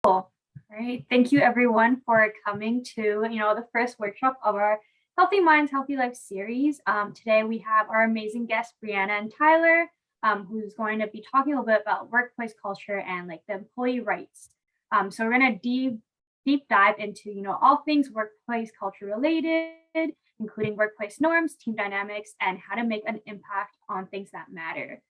All right. Thank you everyone for coming to, the first workshop of our Healthy Minds, Healthy Life series. Today we have our amazing guests, Breanna and Tyler, who's going to be talking a little bit about workplace culture and like the employee rights. So we're going to deep dive into, all things workplace culture related, including workplace norms, team dynamics, and how to make an impact on things that matter.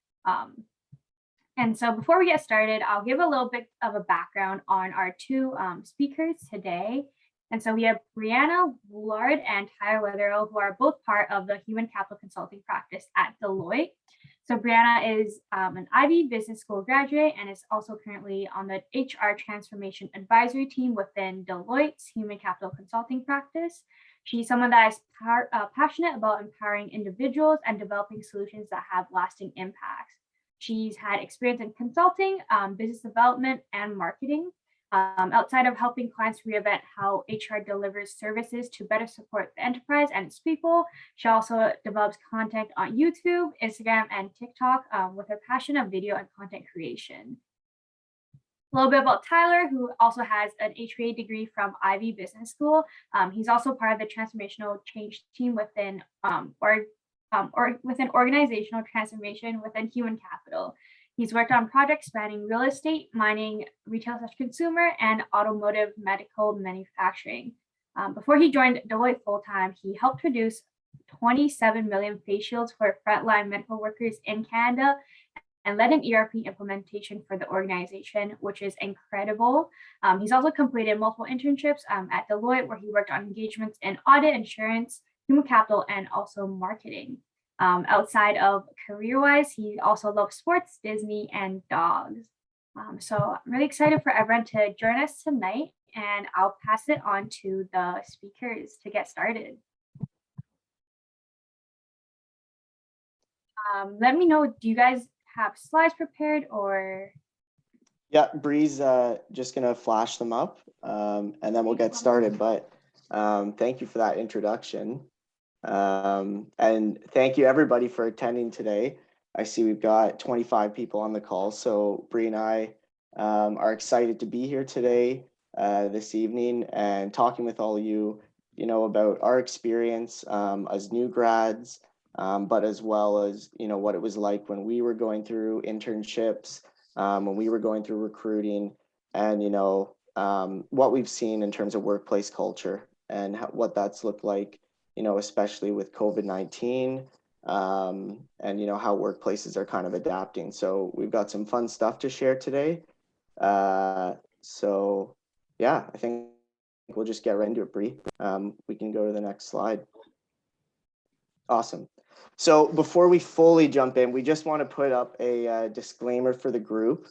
And so before we get started, I'll give a little bit of a background on our two speakers today. And so we have Breanna Woolard and Tyler Weatherill, who are both part of the human capital consulting practice at Deloitte. So Breanna is an Ivy Business School graduate and is also currently on the HR Transformation Advisory Team within Deloitte's human capital consulting practice. She's someone that is passionate about empowering individuals and developing solutions that have lasting impacts. She's had experience in consulting, business development, and marketing. Outside of helping clients reinvent how HR delivers services to better support the enterprise and its people, she also develops content on YouTube, Instagram, and TikTok with her passion of video and content creation. A little bit about Tyler, who also has an HBA degree from Ivy Business School. He's also part of the transformational change team within within organizational transformation within human capital. He's worked on projects spanning real estate, mining, retail/consumer, and automotive medical manufacturing. Before he joined Deloitte full-time, he helped produce 27 million face shields for frontline medical workers in Canada and led an ERP implementation for the organization, which is incredible. He's also completed multiple internships at Deloitte, where he worked on engagements in audit, insurance, human capital, and also marketing. Outside of career-wise, he also loves sports, Disney, and dogs. So I'm really excited for everyone to join us tonight, and I'll pass it on to the speakers to get started. Let me know, do you guys have slides prepared or? Yeah, Bree's just gonna flash them up and then we'll get started. But thank you for that introduction. And thank you everybody for attending today. I see we've got 25 people on the call. So Bree and I are excited to be here today, this evening, and talking with all of you, about our experience as new grads, but as well as, what it was like when we were going through internships, when we were going through recruiting, and, what we've seen in terms of workplace culture and what that's looked like, especially with COVID-19, and, how workplaces are kind of adapting. So we've got some fun stuff to share today. So yeah, I think we'll just get right into it, Bree. We can go to the next slide. Awesome. So before we fully jump in, we just want to put up a disclaimer for the group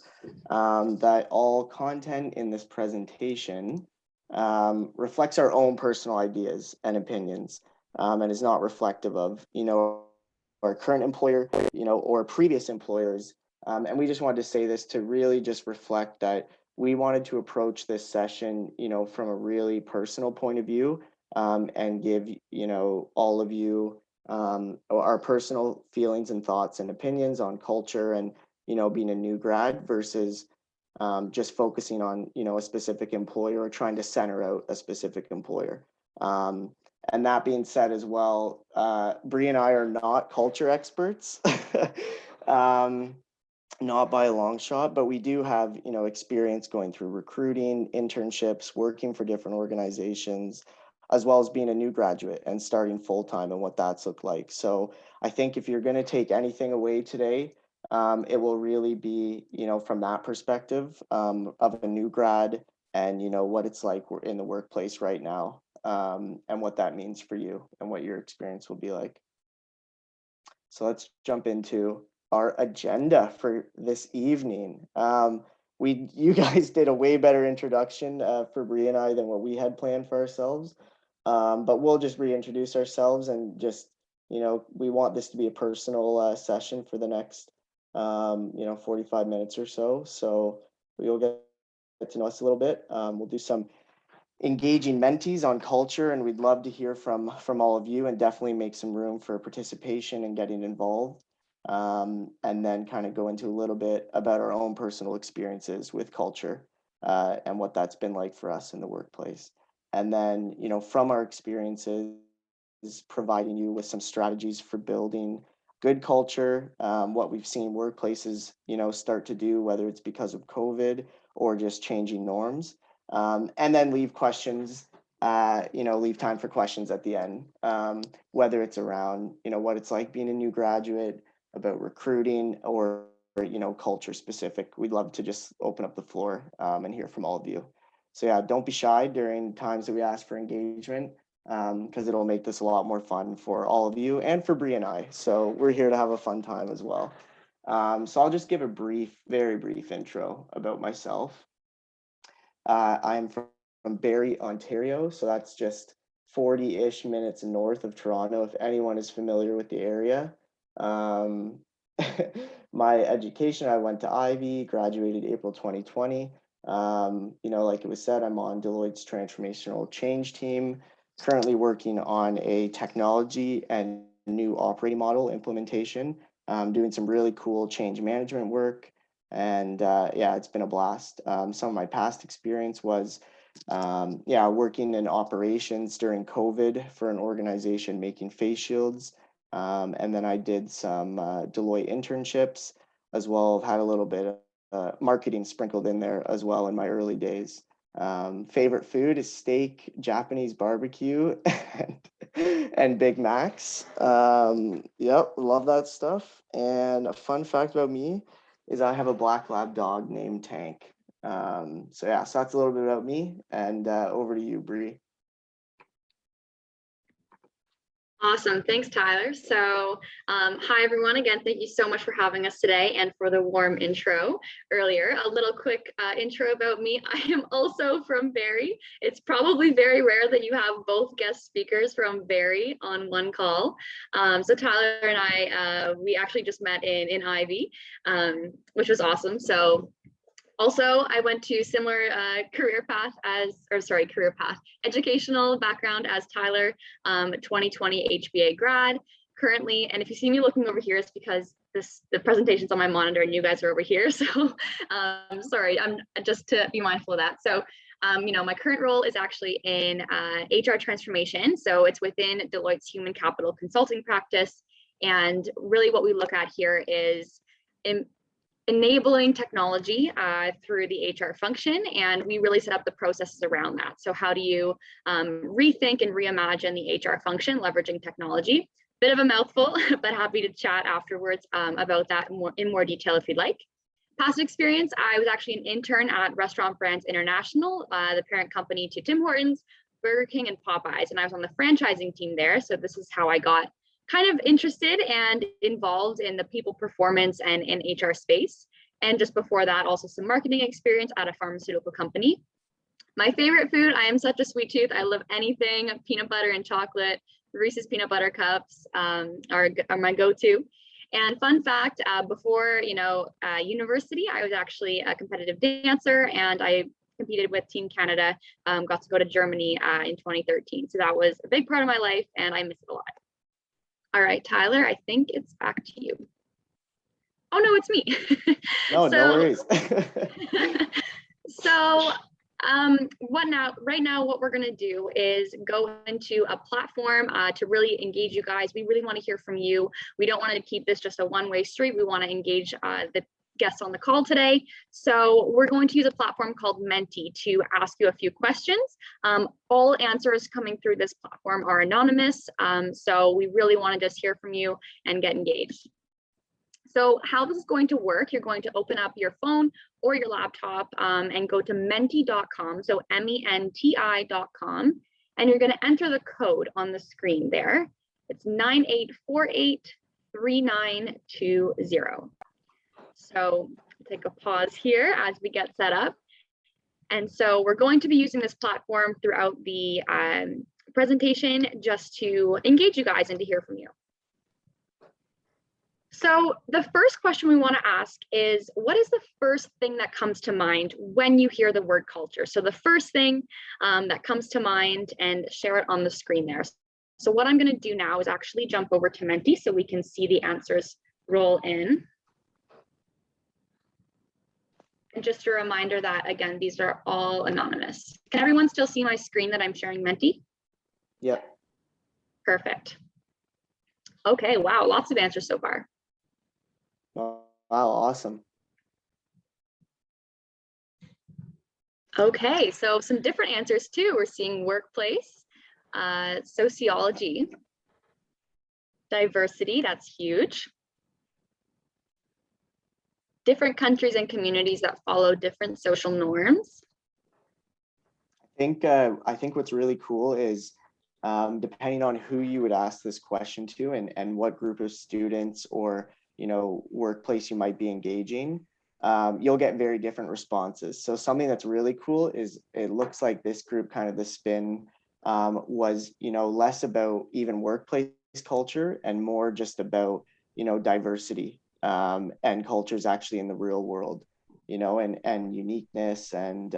that all content in this presentation reflects our own personal ideas and opinions, and is not reflective of, our current employer, or previous employers. And we just wanted to say this to really just reflect that we wanted to approach this session, from a really personal point of view, and give, all of you our personal feelings and thoughts and opinions on culture and, being a new grad versus just focusing on, a specific employer or trying to center out a specific employer. And that being said as well, Bree and I are not culture experts, not by a long shot, but we do have, experience going through recruiting, internships, working for different organizations, as well as being a new graduate and starting full-time and what that's looked like. So I think if you're going to take anything away today, it will really be, from that perspective of a new grad and, what it's like in the workplace right now, and what that means for you and what your experience will be like. So let's jump into our agenda for this evening. You guys did a way better introduction for Bree and I than what we had planned for ourselves. But we'll just reintroduce ourselves and just, we want this to be a personal session for the next, 45 minutes or so. So we'll get to know us a little bit. We'll do some engaging mentees on culture, and we'd love to hear from all of you and definitely make some room for participation and getting involved. And then kind of go into a little bit about our own personal experiences with culture. and what that's been like for us in the workplace. And then, from our experiences, providing you with some strategies for building good culture, what we've seen workplaces, start to do, whether it's because of COVID or just changing norms. And then leave time for questions at the end, whether it's around, what it's like being a new graduate, about recruiting, or culture specific. We'd love to just open up the floor and hear from all of you. So yeah, don't be shy during times that we ask for engagement, because it'll make this a lot more fun for all of you and for Bree and I. So we're here to have a fun time as well. So I'll just give a very brief intro about myself. I'm from Barrie, Ontario, so that's just 40-ish minutes north of Toronto, if anyone is familiar with the area. My education, I went to Ivy, graduated April 2020. Like it was said, I'm on Deloitte's transformational change team, currently working on a technology and new operating model implementation, doing some really cool change management work. And yeah, it's been a blast. Some of my past experience was working in operations during COVID for an organization making face shields. And then I did some Deloitte internships as well. I've had a little bit of marketing sprinkled in there as well in my early days. Favorite food is steak, Japanese barbecue, and Big Macs. Yep, love that stuff. And a fun fact about me is I have a black lab dog named Tank. So that's a little bit about me, and over to you, Bree. Awesome. Thanks, Tyler. So hi, everyone. Again, thank you so much for having us today and for the warm intro earlier. A little quick intro about me. I am also from Barrie. It's probably very rare that you have both guest speakers from Barrie on one call. So Tyler and I, we actually just met in Ivy, which was awesome. So also, I went to similar educational background as Tyler, 2020 HBA grad currently. And if you see me looking over here, it's because the presentation's on my monitor and you guys are over here. So sorry, I'm just to be mindful of that. So, my current role is actually in HR transformation. So it's within Deloitte's human capital consulting practice. And really what we look at here is enabling technology through the HR function, and we really set up the processes around that. So how do you rethink and reimagine the HR function leveraging technology? Bit of a mouthful, but happy to chat afterwards about that in more detail if you'd like. Past experience, I was actually an intern at Restaurant Brands International, the parent company to Tim Hortons, Burger King, and Popeyes, and I was on the franchising team there. So this is how I got kind of interested and involved in the people performance and in HR space. And just before that, also some marketing experience at a pharmaceutical company. My favorite food, I am such a sweet tooth. I love anything peanut butter and chocolate. Reese's peanut butter cups are my go-to. And fun fact, before university, I was actually a competitive dancer, and I competed with Team Canada, got to go to Germany in 2013. So that was a big part of my life, and I miss it a lot. All right, Tyler, I think it's back to you. Oh, no, it's me. No, no worries. So right now, what we're gonna do is go into a platform to really engage you guys. We really wanna hear from you. We don't want to keep this just a one-way street. We wanna engage the guests on the call today. So we're going to use a platform called Menti to ask you a few questions. All answers coming through this platform are anonymous. So we really want to just hear from you and get engaged. So how this is going to work, you're going to open up your phone or your laptop and go to menti.com, so MENTI.com, and you're going to enter the code on the screen there. It's 98483920. So take a pause here as we get set up. And so we're going to be using this platform throughout the presentation just to engage you guys and to hear from you. So the first question we want to ask is, what is the first thing that comes to mind when you hear the word culture? So the first thing that comes to mind, and share it on the screen there. So what I'm going to do now is actually jump over to Menti so we can see the answers roll in. And just a reminder that, again, these are all anonymous. Can everyone still see my screen that I'm sharing, Menti? Yep. Perfect. Okay, wow, lots of answers so far. Wow, awesome. Okay, so some different answers too. We're seeing workplace, sociology, diversity, that's huge. Different countries and communities that follow different social norms. I think what's really cool is depending on who you would ask this question to and what group of students or workplace you might be engaging, you'll get very different responses. So something that's really cool is it looks like this group, kind of the spin was less about even workplace culture and more just about diversity and cultures actually in the real world, and uniqueness and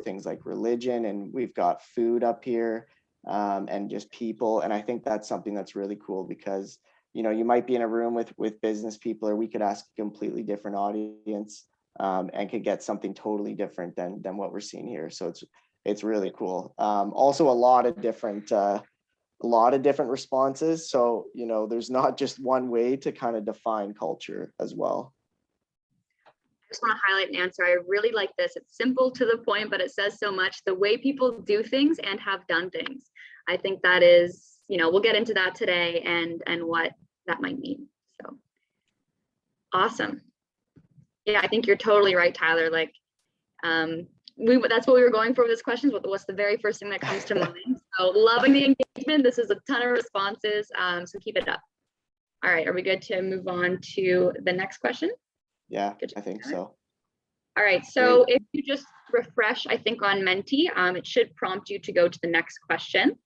things like religion, and we've got food up here, and just people. And I think that's something that's really cool because you might be in a room with business people, or we could ask a completely different audience and could get something totally different than what we're seeing here. So it's really cool. Also a lot of different responses. So there's not just one way to kind of define culture as well. I just want to highlight an answer. I really like this. It's simple to the point, but it says so much. The way people do things and have done things. I think that is, we'll get into that today and what that might mean. So awesome. Yeah, I think you're totally right, Tyler. Like, that's what we were going for with this question. What's the very first thing that comes to mind? So loving the engagement. This is a ton of responses. So keep it up. All right, are we good to move on to the next question? Yeah, I think so. All right, so if you just refresh, I think on Menti, it should prompt you to go to the next question.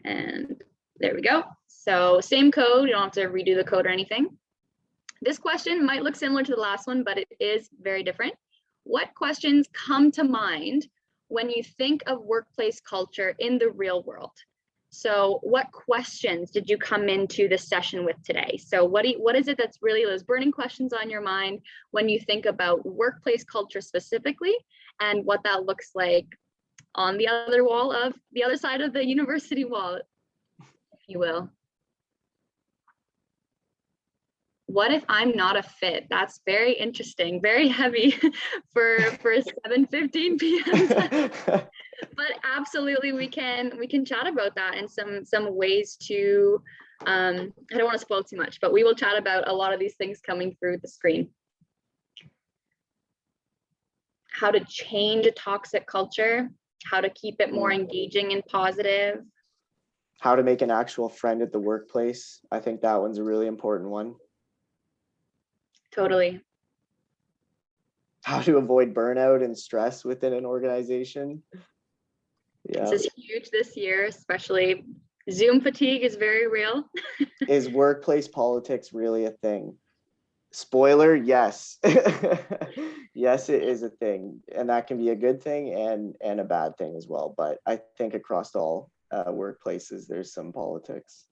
And there we go. So same code, you don't have to redo the code or anything. This question might look similar to the last one, but it is very different. What questions come to mind when you think of workplace culture in the real world? So what questions did you come into this session with today? So what is it that's really those burning questions on your mind when you think about workplace culture specifically, and what that looks like on the other wall of the other side of the university wall, if you will? What if I'm not a fit? That's very interesting, very heavy for 7:15 p.m. But absolutely, we can chat about that and some ways to. I don't want to spoil too much, but we will chat about a lot of these things coming through the screen. How to change a toxic culture, how to keep it more engaging and positive. How to make an actual friend at the workplace. I think that one's a really important one. Totally. How to avoid burnout and stress within an organization. Yeah. This is huge this year, especially Zoom fatigue is very real. Is workplace politics really a thing? Spoiler, yes. Yes, it is a thing. And that can be a good thing and a bad thing as well. But I think across all workplaces, there's some politics.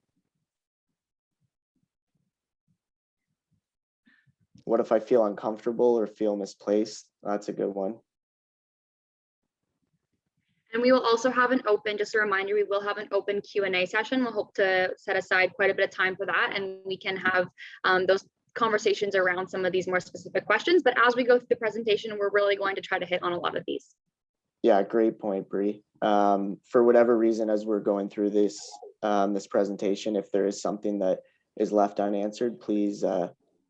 What if I feel uncomfortable or feel misplaced? That's a good one. And we will also have an open, just a reminder, we will have an open Q&A session. We'll hope to set aside quite a bit of time for that, and we can have those conversations around some of these more specific questions. But as we go through the presentation, we're really going to try to hit on a lot of these. Yeah, great point, Bree. For whatever reason, as we're going through this presentation, if there is something that is left unanswered, please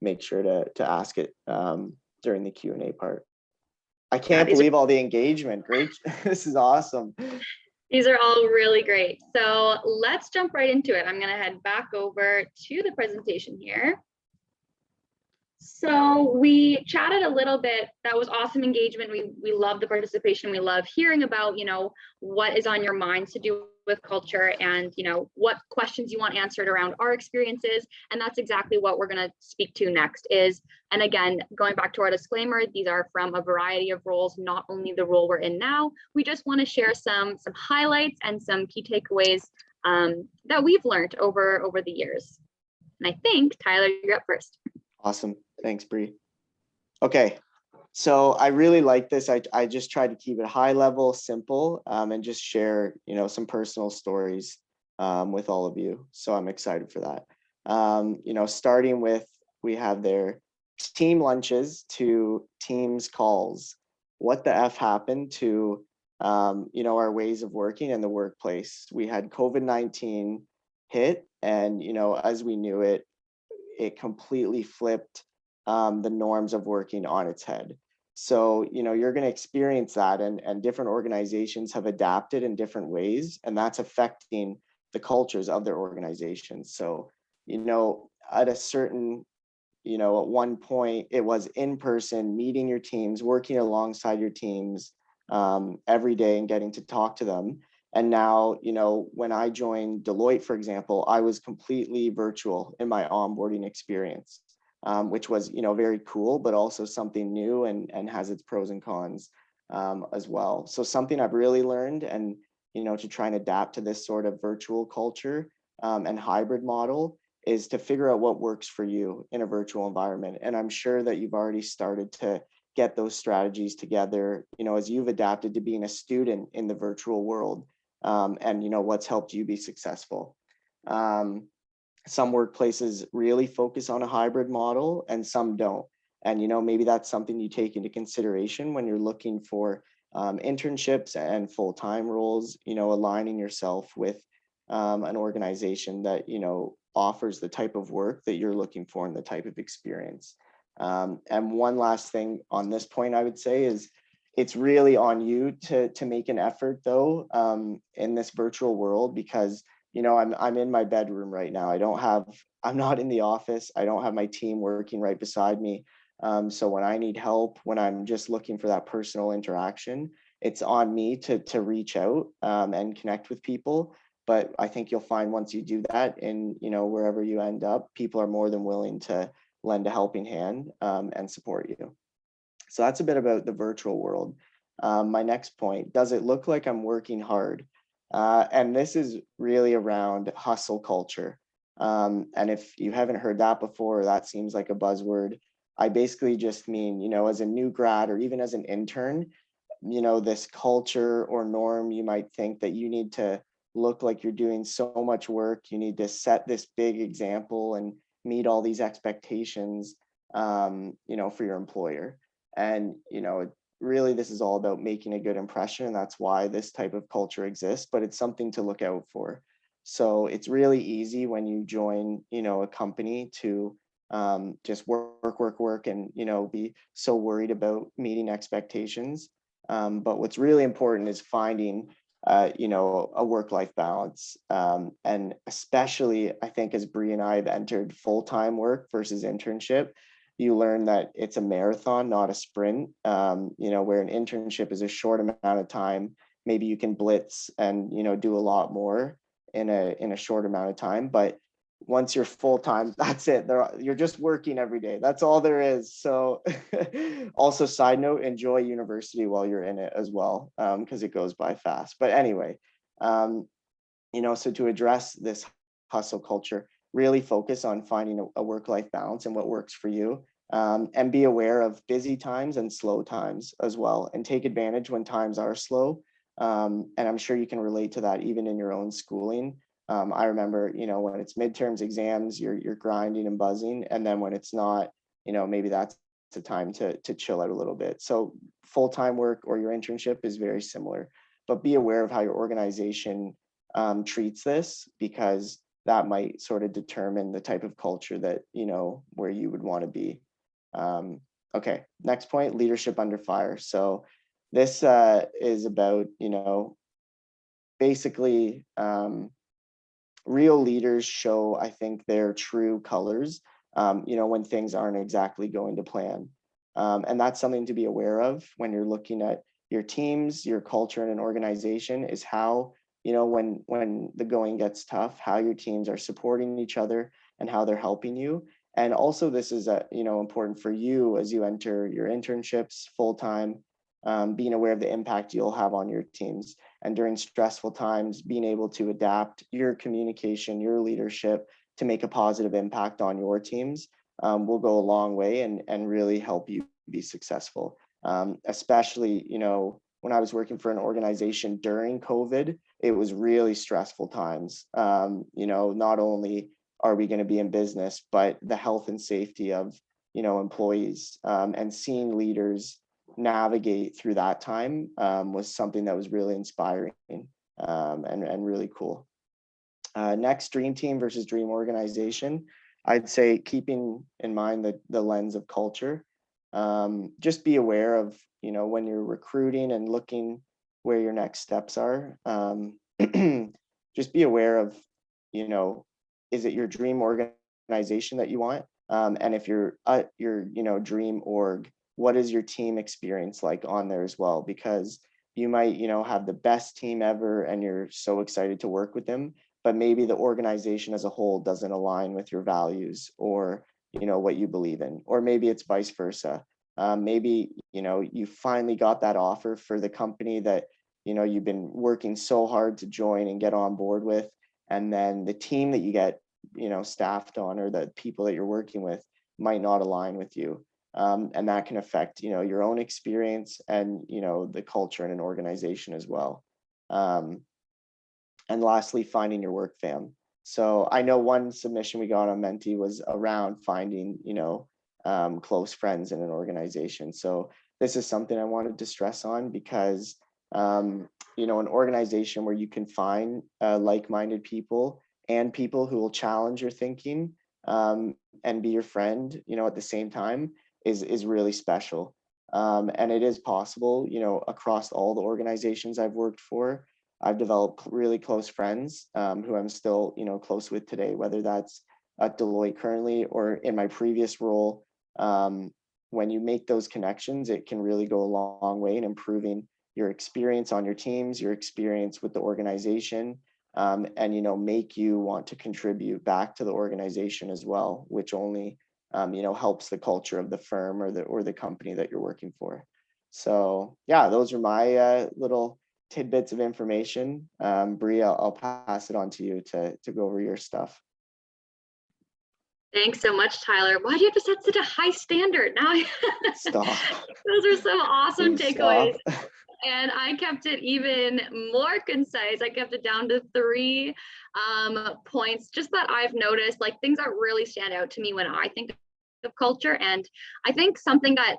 make sure to ask it during the Q&A part. I can't believe all the engagement. Great. This is awesome. These are all really great. So let's jump right into it. I'm going to head back over to the presentation here. So we chatted a little bit. That was awesome engagement. We love the participation. We love hearing about, what is on your minds to do with culture and, what questions you want answered around our experiences. And that's exactly what we're going to speak to next is, and again, going back to our disclaimer, these are from a variety of roles, not only the role we're in now. We just want to share some highlights and some key takeaways that we've learned over the years. And I think, Tyler, you're up first. Awesome. Thanks, Bree. Okay, So I really like this. I just try to keep it high level, simple, and just share, some personal stories with all of you. So I'm excited for that. Starting with, we have their team lunches to teams calls. What the F happened to, our ways of working in the workplace? We had COVID-19 hit, and, as we knew it, it completely flipped the norms of working on its head. So, you're going to experience that, and different organizations have adapted in different ways, and that's affecting the cultures of their organizations. So, at a certain, at one point it was in person, meeting your teams, working alongside your teams every day and getting to talk to them. And now, when I joined Deloitte, for example, I was completely virtual in my onboarding experience, which was, very cool, but also something new and has its pros and cons as well. So something I've really learned, and, to try and adapt to this sort of virtual culture and hybrid model, is to figure out what works for you in a virtual environment. And I'm sure that you've already started to get those strategies together, as you've adapted to being a student in the virtual world, and what's helped you be successful. Some workplaces really focus on a hybrid model and some don't. And maybe that's something you take into consideration when you're looking for internships and full-time roles, aligning yourself with an organization that offers the type of work that you're looking for and the type of experience. And one last thing on this point, I would say, is it's really on you to make an effort, though, in this virtual world, because I'm in my bedroom right now. I'm not in the office. I don't have my team working right beside me. So when I need help, when I'm just looking for that personal interaction, it's on me to reach out and connect with people. But I think you'll find once you do that, in wherever you end up, people are more than willing to lend a helping hand and support you. So that's a bit about the virtual world. My next point: does it look like I'm working hard? And this is really around hustle culture. And if you haven't heard that before, that seems like a buzzword. I basically just mean, as a new grad or even as an intern, this culture or norm, you might think that you need to look like you're doing so much work. You need to set this big example and meet all these expectations, for your employer. And, really, this is all about making a good impression. And that's why this type of culture exists, but it's something to look out for. So it's really easy when you join, a company to just work, and, be so worried about meeting expectations. But what's really important is finding, a work-life balance. And especially, I think, as Bree and I have entered full-time work versus internship, you learn that it's a marathon, not a sprint. Where an internship is a short amount of time, maybe you can blitz and, do a lot more in a short amount of time. But once you're full-time, that's it. You're just working every day. That's all there is. So also, side note, enjoy university while you're in it as well, because it goes by fast. But anyway, so to address this hustle culture, really focus on finding a work-life balance and what works for you, and be aware of busy times and slow times as well, and take advantage when times are slow. And I'm sure you can relate to that even in your own schooling. I remember, when it's midterms, exams, you're grinding and buzzing, and then when it's not, maybe that's the time to chill out a little bit. So full-time work or your internship is very similar, but be aware of how your organization treats this, because that might sort of determine the type of culture that, where you would want to be. Okay, next point: leadership under fire. So this is about, basically, real leaders show, I think, their true colors, when things aren't exactly going to plan. And that's something to be aware of when you're looking at your teams, your culture in an organization, is how, when the going gets tough, how your teams are supporting each other and how they're helping you. And also, this is important for you as you enter your internships full-time, being aware of the impact you'll have on your teams. And during stressful times, being able to adapt your communication, your leadership to make a positive impact on your teams will go a long way and really help you be successful. especially, when I was working for an organization during COVID, it was really stressful times. Not only are we going to be in business, but the health and safety of, employees, and seeing leaders navigate through that time was something that was really inspiring, and really cool. Next, dream team versus dream organization. I'd say keeping in mind the lens of culture. Just be aware of, when you're recruiting and looking where your next steps are. Just be aware of, is it your dream organization that you want? And if you're at your, dream org, what is your team experience like on there as well? Because you might, have the best team ever and you're so excited to work with them, but maybe the organization as a whole doesn't align with your values or, what you believe in, or maybe it's vice versa. Maybe, you finally got that offer for the company that, you've been working so hard to join and get on board with. And then the team that you get, staffed on, or the people that you're working with might not align with you. And that can affect, your own experience and, the culture in an organization as well. And lastly, finding your work fam. So I know one submission we got on Menti was around finding, close friends in an organization. So this is something I wanted to stress on because, an organization where you can find like-minded people and people who will challenge your thinking, and be your friend, at the same time is really special. And it is possible, across all the organizations I've worked for. I've developed really close friends who I'm still, close with today, whether that's at Deloitte currently or in my previous role. When you make those connections, it can really go a long way in improving your experience on your teams, your experience with the organization, and, make you want to contribute back to the organization as well, which only, helps the culture of the firm or the company that you're working for. So yeah, those are my little tidbits of information. Bree, I'll pass it on to you to go over your stuff. Thanks so much, Tyler. Why do you have to set such a high standard? Now, Stop. Those are some awesome Please takeaways. stop. And I kept it even more concise. I kept it down to 3 points, just that I've noticed, like things that really stand out to me when I think of culture. And I think something that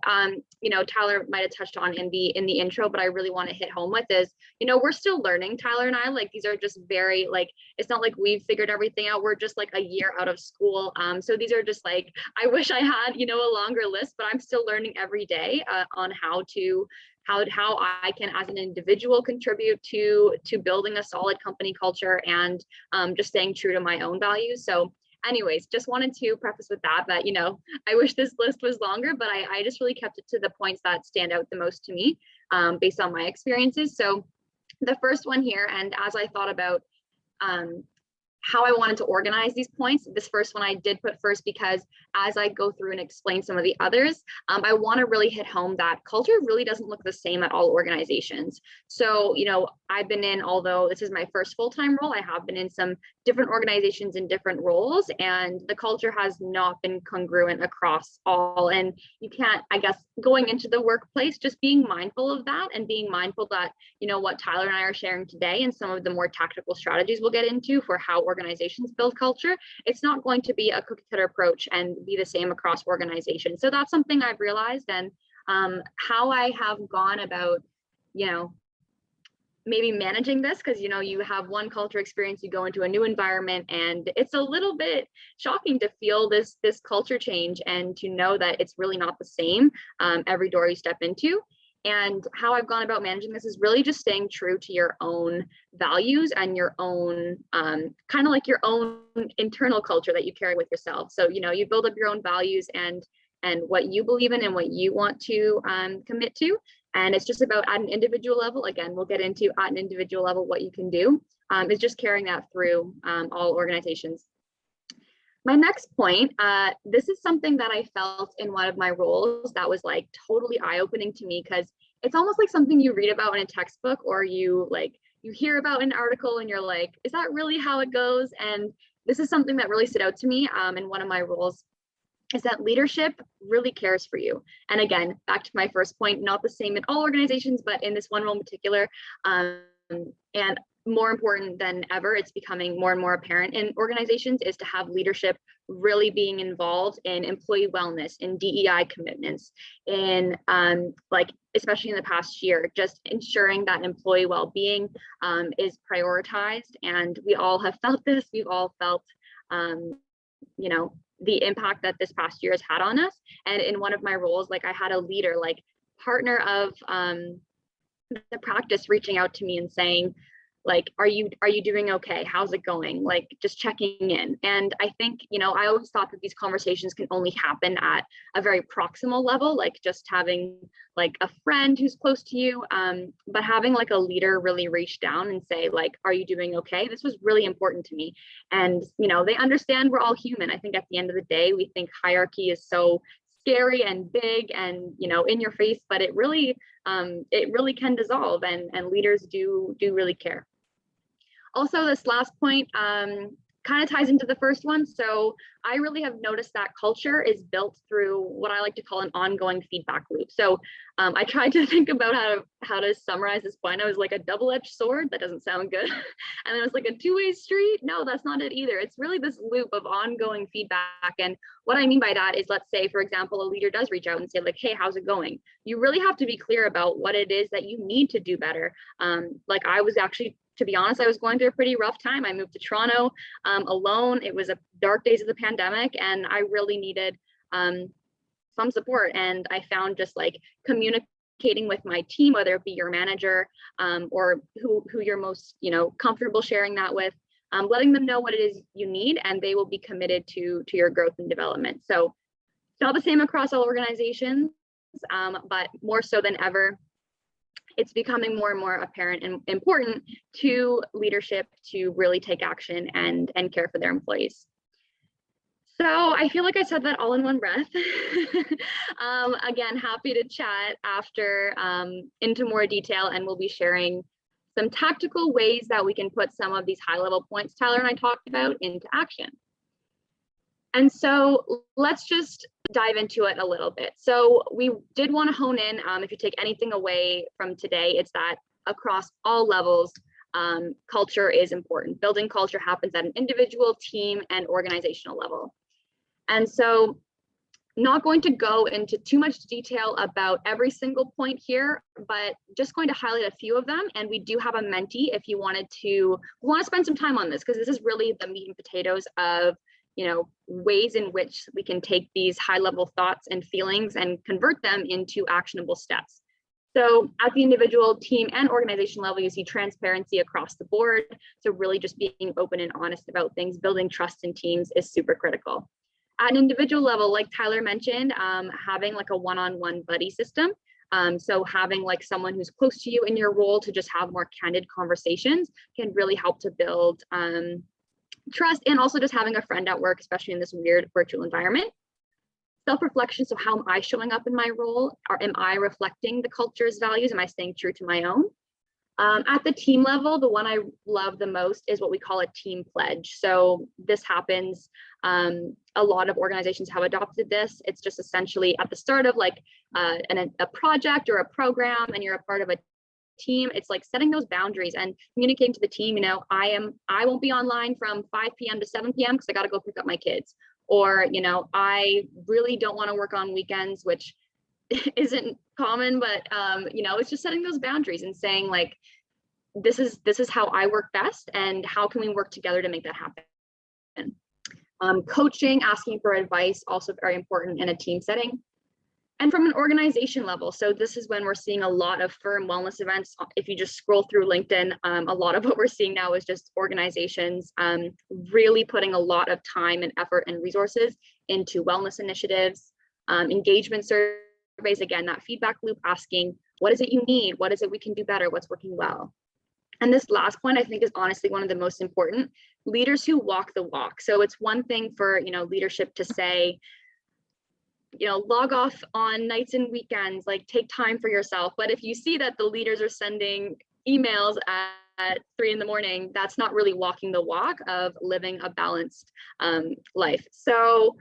Tyler might have touched on in the intro, but I really want to hit home with is, we're still learning, Tyler and I. Like, these are just very, like, it's not like we've figured everything out. We're just like a year out of school. So these are just like, I wish I had, a longer list, but I'm still learning every day on how I can, as an individual, contribute to building a solid company culture and just staying true to my own values. So anyways, just wanted to preface with that, I wish this list was longer, but I just really kept it to the points that stand out the most to me based on my experiences. So the first one here, and as I thought about how I wanted to organize these points, this first one I did put first because as I go through and explain some of the others, I want to really hit home that culture really doesn't look the same at all organizations. So, I've been in, although this is my first full-time role, I have been in some different organizations in different roles, and the culture has not been congruent across all. And you can't, I guess, going into the workplace, just being mindful of that and being mindful that, what Tyler and I are sharing today and some of the more tactical strategies we'll get into for how organizations build culture, it's not going to be a cookie cutter approach and be the same across organizations. So that's something I've realized, and how I have gone about, maybe managing this, because you have one culture experience, you go into a new environment, and it's a little bit shocking to feel this culture change and to know that it's really not the same every door you step into. And how I've gone about managing this is really just staying true to your own values and your own kind of like your own internal culture that you carry with yourself. So you build up your own values and what you believe in and what you want to commit to. And it's just about, at an individual level, again, we'll get into at an individual level what you can do, is just carrying that through all organizations. My next point, this is something that I felt in one of my roles that was like totally eye-opening to me, because it's almost like something you read about in a textbook, or you hear about in an article and you're like, is that really how it goes? And this is something that really stood out to me in one of my roles is that leadership really cares for you. And again, back to my first point, not the same in all organizations, but in this one role in particular, and more important than ever, it's becoming more and more apparent in organizations, is to have leadership really being involved in employee wellness, in DEI commitments, in like, especially in the past year, just ensuring that employee well-being is prioritized. And we all have felt this. We've all felt, you know, the impact that this past year has had on us. And in one of my roles, like, I had a leader, like partner of the practice, reaching out to me and saying, like, are you doing okay? How's it going? Like, just checking in. And I think, you know, I always thought that these conversations can only happen at a very proximal level, like just having like a friend who's close to you, but having like a leader really reach down and say, like, are you doing okay? This was really important to me. And, you know, they understand we're all human. I think at the end of the day, we think hierarchy is so scary and big and, you know, in your face, but it really can dissolve, and leaders do really care. Also, this last point kind of ties into the first one. So I really have noticed that culture is built through what I like to call an ongoing feedback loop. So I tried to think about how to summarize this point. I was like, a double-edged sword, that doesn't sound good. And then it was like a two-way street. No, that's not it either. It's really this loop of ongoing feedback. And what I mean by that is, let's say, for example, a leader does reach out and say, like, hey, how's it going? You really have to be clear about what it is that you need to do better. Like, I was actually, to be honest, I was going through a pretty rough time. I moved to Toronto alone. It was a dark days of the pandemic, and I really needed some support. And I found just like communicating with my team, whether it be your manager or who you're most, you know, comfortable sharing that with, letting them know what it is you need, and they will be committed to your growth and development. So it's not the same across all organizations, but more so than ever, it's becoming more and more apparent and important to leadership to really take action and care for their employees. So I feel like I said that all in one breath. Again, happy to chat after into more detail, and we'll be sharing some tactical ways that we can put some of these high-level points Tyler and I talked about into action. And so let's just dive into it a little bit. So we did want to hone in, if you take anything away from today, it's that across all levels, culture is important. Building culture happens at an individual, team, and organizational level. And so not going to go into too much detail about every single point here, but just going to highlight a few of them. And we do have a Menti if you want to spend some time on this, because this is really the meat and potatoes of, you know, ways in which we can take these high-level thoughts and feelings and convert them into actionable steps. So at the individual, team, and organization level, you see transparency across the board. So really just being open and honest about things, building trust in teams is super critical. At an individual level, like Tyler mentioned, having like a one-on-one buddy system. So having like someone who's close to you in your role to just have more candid conversations can really help to build trust, and also just having a friend at work, especially in this weird virtual environment. Self-reflection, so how am I showing up in my role? Or am I reflecting the culture's values? Am I staying true to my own? At the team level, the one I love the most is what we call a team pledge. So this happens, a lot of organizations have adopted this. It's just essentially at the start of like a project or a program, and you're a part of a team, it's like setting those boundaries and communicating to the team, you know, I won't be online from 5 p.m. to 7 p.m. because I got to go pick up my kids. Or, you know, I really don't want to work on weekends, which isn't common, but you know, it's just setting those boundaries and saying like, this is how I work best, and how can we work together to make that happen. Coaching, asking for advice, also very important in a team setting. And from an organization level, so this is when we're seeing a lot of firm wellness events. If you just scroll through LinkedIn, a lot of what we're seeing now is just organizations really putting a lot of time and effort and resources into wellness initiatives, engagement surveys, again, that feedback loop, asking, what is it you need? What is it we can do better? What's working well? And this last point, I think, is honestly one of the most important: leaders who walk the walk. So it's one thing for, you know, leadership to say, you know, log off on nights and weekends, like take time for yourself. But if you see that the leaders are sending emails at 3 a.m, that's not really walking the walk of living a balanced life. So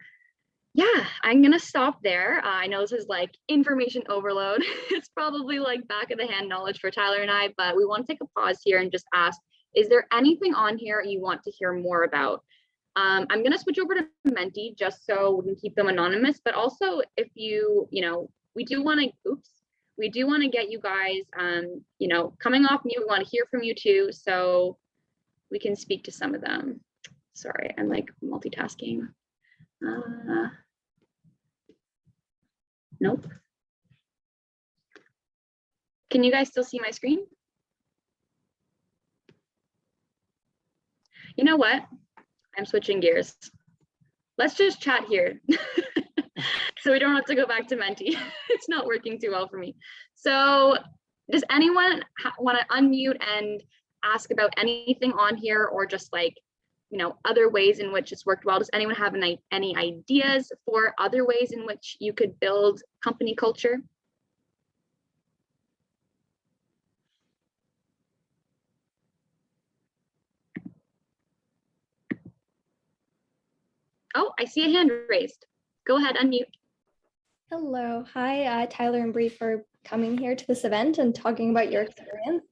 yeah, I'm gonna stop there. I know this is like information overload. It's probably like back of the hand knowledge for Tyler and I, but we want to take a pause here and just ask, is there anything on here you want to hear more about? I'm gonna switch over to Menti just so we can keep them anonymous, but also if we do want to get you guys, coming off mute, we want to hear from you too, so we can speak to some of them. Sorry, I'm like multitasking. Nope. Can you guys still see my screen? You know what? I'm switching gears. Let's just chat here. So we don't have to go back to Menti. It's not working too well for me. So does anyone want to unmute and ask about anything on here, or just like, other ways in which it's worked well? Does anyone have any ideas for other ways in which you could build company culture? Oh, I see a hand raised. Go ahead, unmute. Hello. Hi, Tyler and Bree, for coming here to this event and talking about your experience.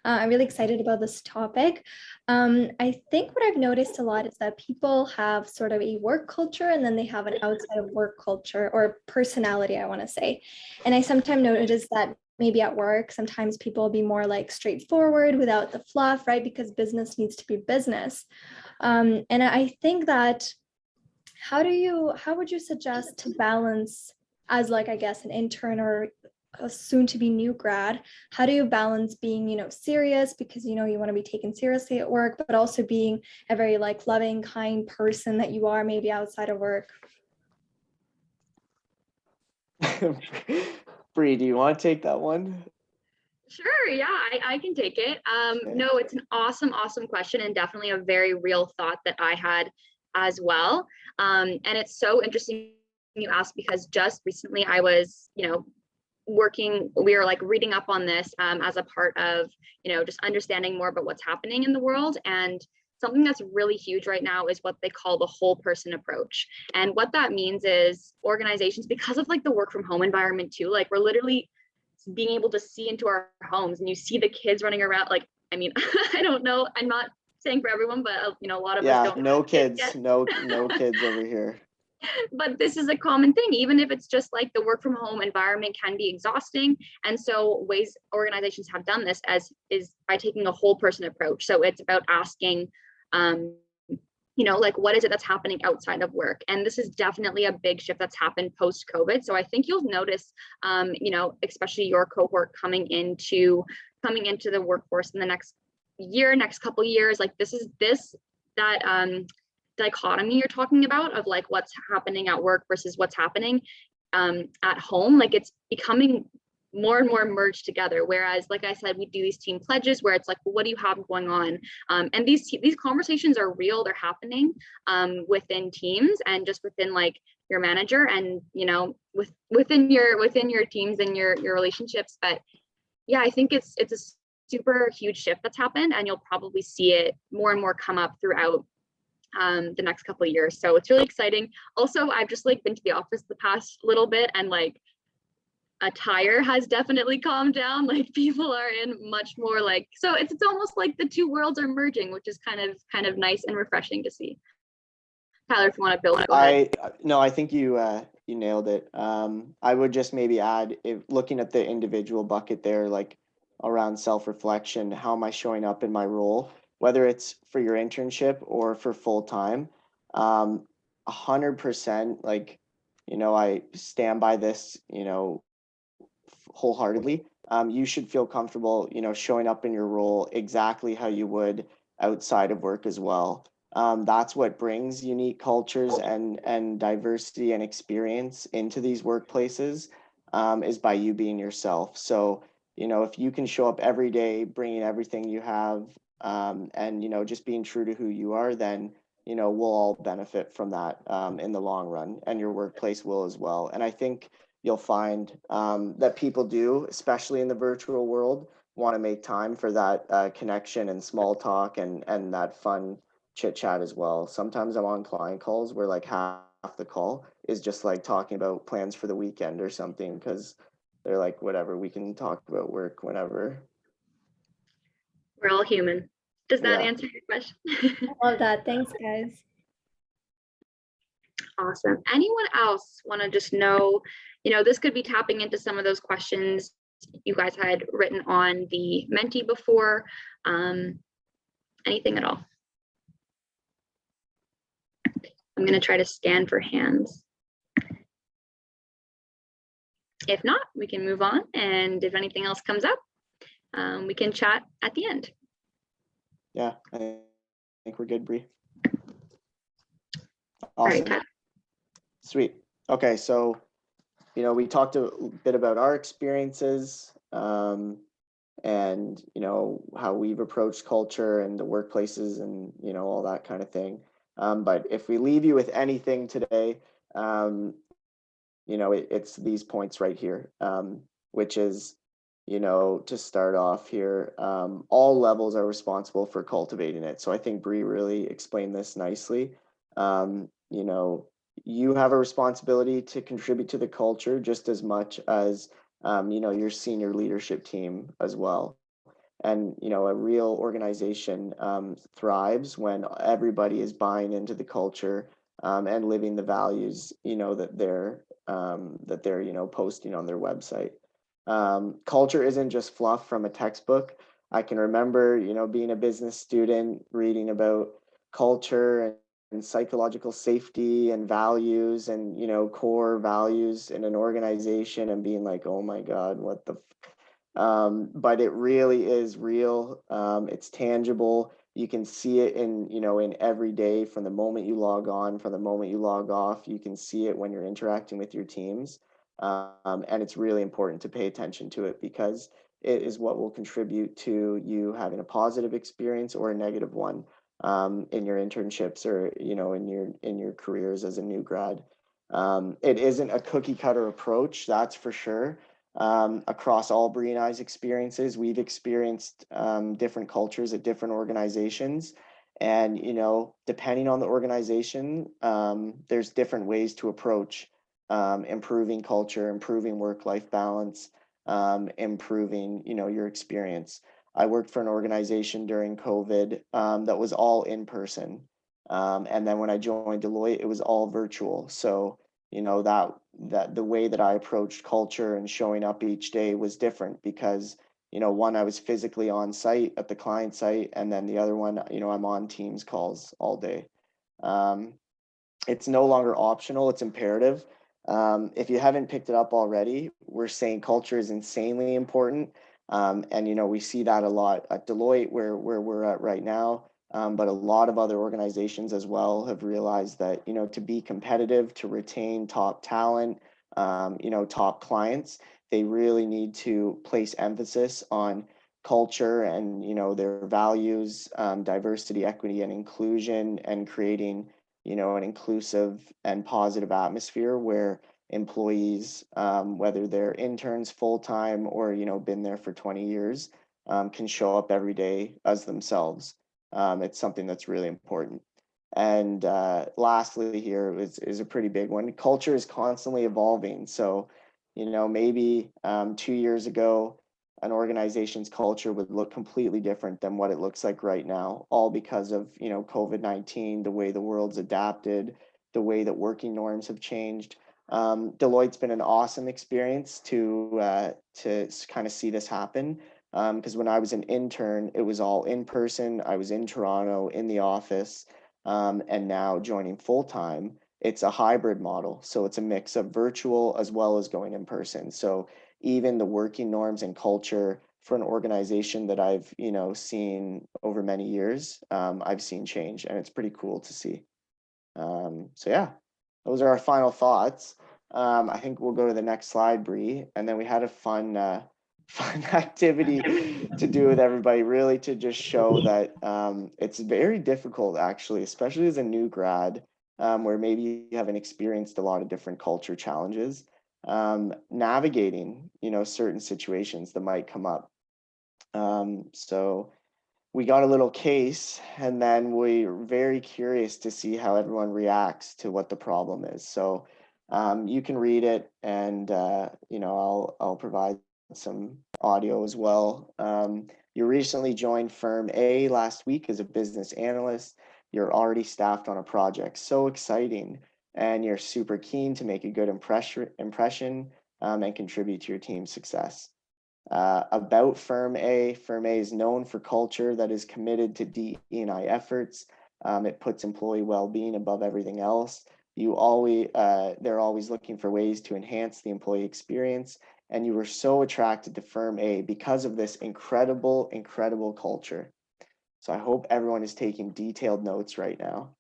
I'm really excited about this topic. I think what I've noticed a lot is that people have sort of a work culture, and then they have an outside of work culture or personality, I want to say. And I sometimes notice that maybe at work, sometimes people will be more like straightforward without the fluff, right? Because business needs to be business. And I think that how would you suggest to balance, as like, I guess, an intern or a soon to be new grad, how do you balance being, serious because, you want to be taken seriously at work, but also being a very like loving, kind person that you are maybe outside of work? Bree, do you want to take that one? Sure, yeah, I can take it. Okay. No, it's an awesome question, and definitely a very real thought that I had as well. And it's so interesting you asked, because just recently I was, we were like reading up on this as a part of, just understanding more about what's happening in the world. And something that's really huge right now is what they call the whole person approach. And what that means is organizations, because of like the work from home environment too, like we're literally being able to see into our homes, and you see the kids running around. Like, I mean, I don't know, I'm not saying for everyone, but a lot of us don't. No kids, no kids over here. But this is a common thing, even if it's just like the work from home environment can be exhausting. And so ways organizations have done this is by taking a whole person approach. So it's about asking, like, what is it that's happening outside of work? And this is definitely a big shift that's happened post COVID. So I think you'll notice, especially your cohort coming into the workforce in the next couple years, like that dichotomy you're talking about of like what's happening at work versus what's happening at home, like it's becoming more and more merged together. Whereas, like I said, we do these team pledges where it's like, well, what do you have going on? And these conversations are real, they're happening within teams and just within like your manager and within your teams and your relationships. But yeah, I think it's a super huge shift that's happened, and you'll probably see it more and more come up throughout the next couple of years. So it's really exciting. Also, I've just like been to the office the past little bit, and like attire has definitely calmed down. Like people are in much more like, so it's almost like the two worlds are merging, which is kind of nice and refreshing to see. Tyler, if you want to build, go ahead. I think you nailed it. I would just maybe add, if looking at the individual bucket there, like around self-reflection, how am I showing up in my role, whether it's for your internship or for full-time, 100%, like, I stand by this, wholeheartedly. You should feel comfortable, showing up in your role exactly how you would outside of work as well. That's what brings unique cultures and diversity and experience into these workplaces, is by you being yourself. So, if you can show up every day, bringing everything you have, and, just being true to who you are, then, we'll all benefit from that in the long run, and your workplace will as well. And I think you'll find that people do, especially in the virtual world, want to make time for that connection and small talk and that fun chit chat as well. Sometimes I'm on client calls where like half the call is just like talking about plans for the weekend or something, because they're like, whatever, we can talk about work whenever. We're all human. Does that Yeah. answer your question? I love that. Thanks, guys. Awesome. Anyone else want to just know, this could be tapping into some of those questions you guys had written on the Menti before. Anything at all? I'm going to try to scan for hands. If not, we can move on. And if anything else comes up, we can chat at the end. Yeah, I think we're good, Bree. All right, Awesome. Tyler. Sweet. Okay, so we talked a bit about our experiences, and how we've approached culture and the workplaces and all that kind of thing. But if we leave you with anything today, it's these points right here, which is, to start off here, all levels are responsible for cultivating it. So I think Bree really explained this nicely. You have a responsibility to contribute to the culture just as much as your senior leadership team as well. And a real organization thrives when everybody is buying into the culture and living the values that they're posting on their website. Culture isn't just fluff from a textbook. I can remember being a business student, reading about culture and psychological safety and values and core values in an organization and being like, oh my God, what the but it really is real. It's tangible. You can see it in every day, from the moment you log on, from the moment you log off. You can see it when you're interacting with your teams. And it's really important to pay attention to it, because it is what will contribute to you having a positive experience or a negative one in your internships or in your careers as a new grad. It isn't a cookie cutter approach, that's for sure. Across all Bree and I's experiences, we've experienced different cultures at different organizations. And, depending on the organization, there's different ways to approach improving culture, improving work-life balance, improving, your experience. I worked for an organization during COVID that was all in person. And then when I joined Deloitte, it was all virtual. So, that the way that I approached culture and showing up each day was different, because one, I was physically on site at the client site, and then the other one, I'm on Teams calls all day. It's no longer optional, it's imperative. If you haven't picked it up already, we're saying culture is insanely important. And we see that a lot at Deloitte, where we're at right now. But a lot of other organizations as well have realized that, to be competitive, to retain top talent, top clients, they really need to place emphasis on culture and, their values, diversity, equity, and inclusion, and creating, an inclusive and positive atmosphere where employees, whether they're interns full-time or, been there for 20 years, can show up every day as themselves. It's something that's really important. And lastly here is a pretty big one. Culture is constantly evolving. So, maybe 2 years ago, an organization's culture would look completely different than what it looks like right now, all because of, COVID-19, the way the world's adapted, the way that working norms have changed. Deloitte's been an awesome experience to kind of see this happen. Because when I was an intern, it was all in person. I was in Toronto in the office, and now joining full time, it's a hybrid model. So it's a mix of virtual as well as going in person. So even the working norms and culture for an organization that I've seen over many years, I've seen change, and it's pretty cool to see. So yeah, those are our final thoughts. I think we'll go to the next slide, Bree, and then we had a fun activity to do with everybody, really to just show that it's very difficult, actually, especially as a new grad, where maybe you haven't experienced a lot of different culture challenges, navigating certain situations that might come up. So we got a little case, and then we're very curious to see how everyone reacts to what the problem is. So You can read it, and I'll provide some audio as well. You recently joined Firm A last week as a business analyst. You're already staffed on a project. So exciting. And you're super keen to make a good impression and contribute to your team's success. About Firm A is known for culture that is committed to DE&I efforts. It puts employee well-being above everything else. They're always looking for ways to enhance the employee experience, and you were so attracted to Firm A because of this incredible culture. So I hope everyone is taking detailed notes right now.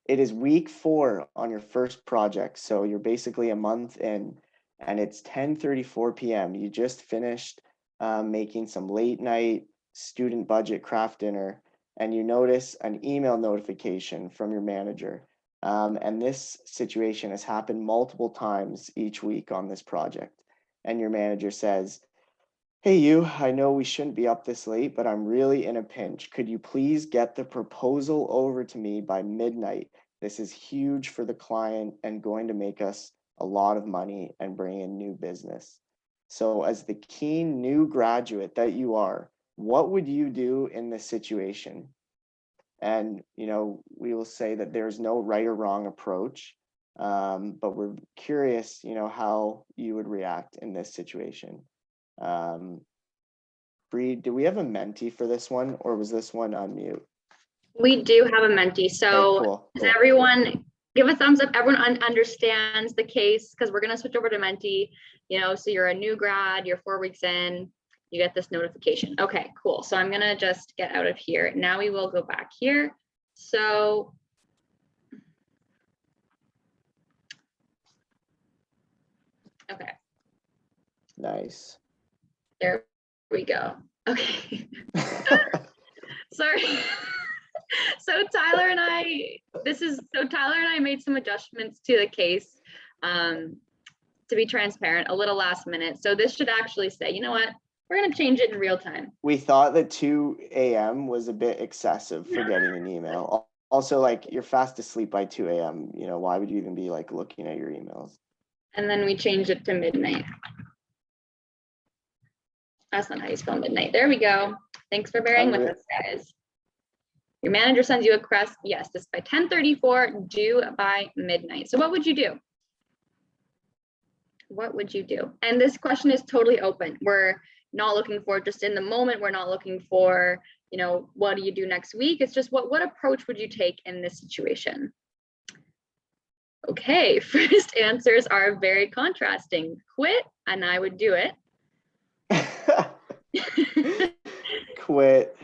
It is week 4 on your first project, so you're basically a month in, and it's 10:34 p.m. You just finished making some late night student budget craft dinner, and you notice an email notification from your manager. And this situation has happened multiple times each week on this project. And your manager says, "Hey, I know we shouldn't be up this late, but I'm really in a pinch. Could you please get the proposal over to me by midnight? This is huge for the client and going to make us a lot of money and bring in new business." So as the keen new graduate that you are, what would you do in this situation? And, we will say that there's no right or wrong approach, but we're curious, how you would react in this situation. Bree, do we have a mentee for this one, or was this one on mute? We do have a mentee. So Okay, cool. Does everyone give a thumbs up? Everyone understands the case, because we're going to switch over to mentee. So you're a new grad, you're 4 weeks in, you get this notification. Okay, cool. So I'm going to just get out of here. Now we will go back here. So okay. Nice. There we go. Okay. Sorry. So Tyler and I made some adjustments to the case to be transparent, a little last minute. So this should actually say, you know what, we're going to change it in real time. We thought that 2 a.m. was a bit excessive for getting an email. Also, like, you're fast asleep by 2 a.m. Why would you even be like looking at your emails? And then we changed it to midnight. That's not how you spell midnight. There we go. Thanks for bearing with us, guys. Your manager sends you a request. Yes, this is by 10:34, due by midnight. So what would you do? What would you do? And this question is totally open. We're not looking for just in the moment. We're not looking for, what do you do next week? It's just what approach would you take in this situation? Okay, first answers are very contrasting. Quit, and I would do it. Quit.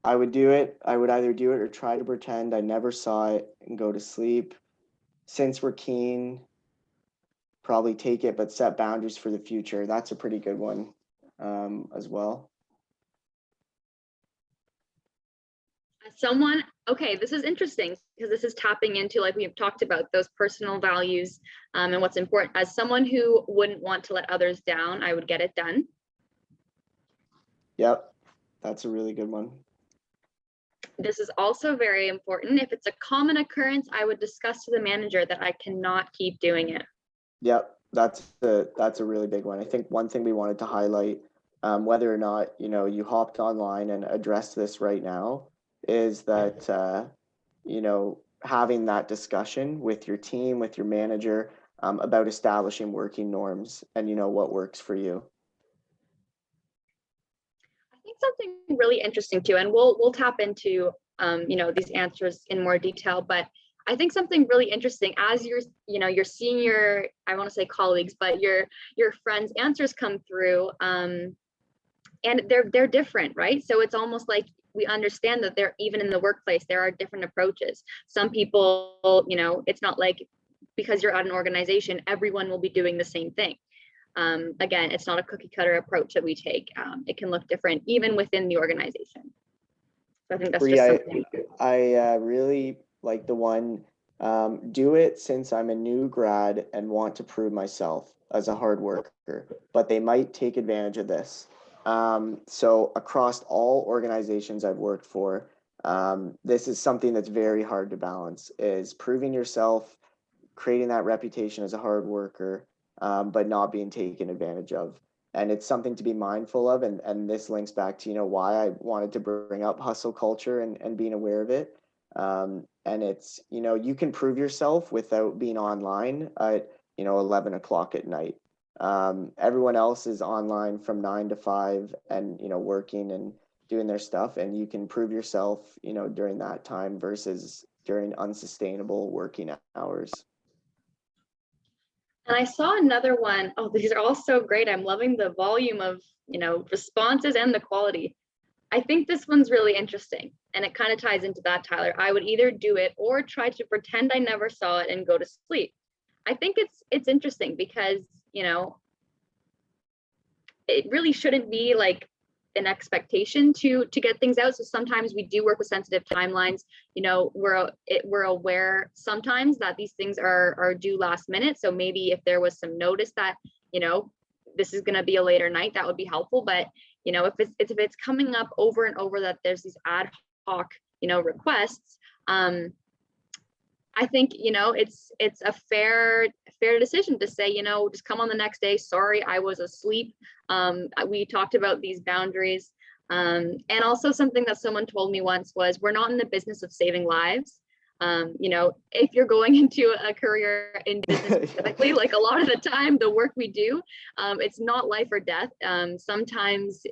I would do it. I would either do it or try to pretend I never saw it and go to sleep. Since we're keen, probably take it, but set boundaries for the future. That's a pretty good one as well. Okay, this is interesting, because this is tapping into, like we've talked about, those personal values and what's important. As someone who wouldn't want to let others down, I would get it done. Yep, that's a really good one. This is also very important. If it's a common occurrence, I would discuss to the manager that I cannot keep doing it. Yep, that's a really big one. I think one thing we wanted to highlight, whether or not you hopped online and addressed this right now, is that having that discussion with your team, with your manager, about establishing working norms and what works for you. I think something really interesting too, and we'll tap into these answers in more detail, but I think something really interesting, as you're seeing your, I want to say colleagues, but your friends' answers come through, and they're different, right? So it's almost like we understand that even in the workplace, there are different approaches. Some people, it's not like because you're at an organization, everyone will be doing the same thing. Again, it's not a cookie cutter approach that we take. It can look different even within the organization. So I think that's just something. I really like the one, do it since I'm a new grad and want to prove myself as a hard worker, but they might take advantage of this. So across all organizations I've worked for, this is something that's very hard to balance, is proving yourself creating that reputation as a hard worker, but not being taken advantage of. And it's something to be mindful of. And this links back to, why I wanted to bring up hustle culture and being aware of it. And it's, you can prove yourself without being online at, 11 o'clock at night. Everyone else is online from 9 to 5 and, working and doing their stuff. And you can prove yourself, during that time versus during unsustainable working hours. And I saw another one. Oh, these are all so great. I'm loving the volume of, responses and the quality. I think this one's really interesting, and it kind of ties into that, Tyler. I would either do it or try to pretend I never saw it and go to sleep. I think it's interesting because, it really shouldn't be like an expectation to get things out. So sometimes we do work with sensitive timelines. We're aware sometimes that these things are due last minute. So maybe if there was some notice that, this is going to be a later night, that would be helpful. But, if it's coming up over and over that there's these ad hoc, requests, I think, it's a fair decision to say, just come on the next day. Sorry, I was asleep. We talked about these boundaries. And also something that someone told me once was, we're not in the business of saving lives. If you're going into a career in business specifically, like a lot of the time, the work we do, it's not life or death. Sometimes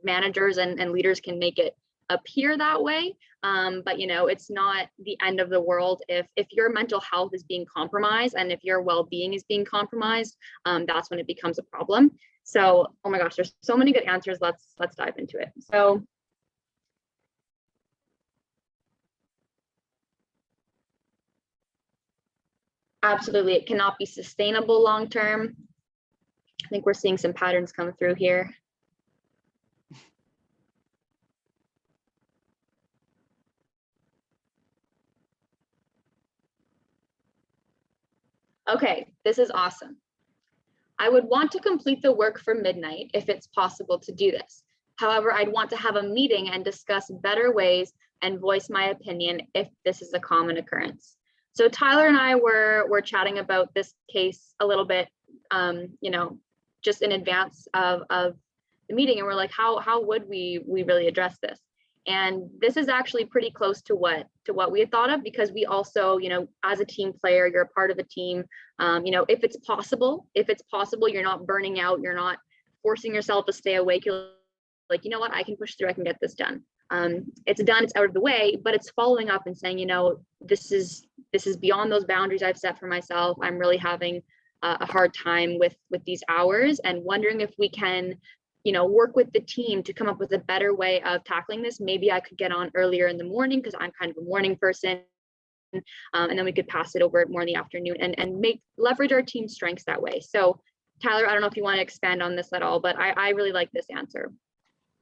managers and leaders can make it appear that way, but it's not the end of the world if your mental health is being compromised and if your well-being is being compromised. That's when it becomes a problem. So, oh my gosh, there's so many good answers. Let's dive into it. So absolutely, it cannot be sustainable long term. I think we're seeing some patterns come through here. Okay, this is awesome. I would want to complete the work for midnight if it's possible to do this. However, I'd want to have a meeting and discuss better ways and voice my opinion if this is a common occurrence. So Tyler and I were chatting about this case a little bit, just in advance of the meeting, and we're like, how would we really address this? And this is actually pretty close to what we had thought of, because we also, as a team player, you're a part of a team. If it's possible, you're not burning out, you're not forcing yourself to stay awake. You're like, you know what, I can push through, I can get this done. It's done, it's out of the way, but it's following up and saying, this is beyond those boundaries I've set for myself. I'm really having a hard time with these hours, and wondering if we can work with the team to come up with a better way of tackling this. Maybe I could get on earlier in the morning because I'm kind of a morning person. And then we could pass it over more in the afternoon and leverage our team strengths that way. So Tyler, I don't know if you want to expand on this at all, but I really like this answer.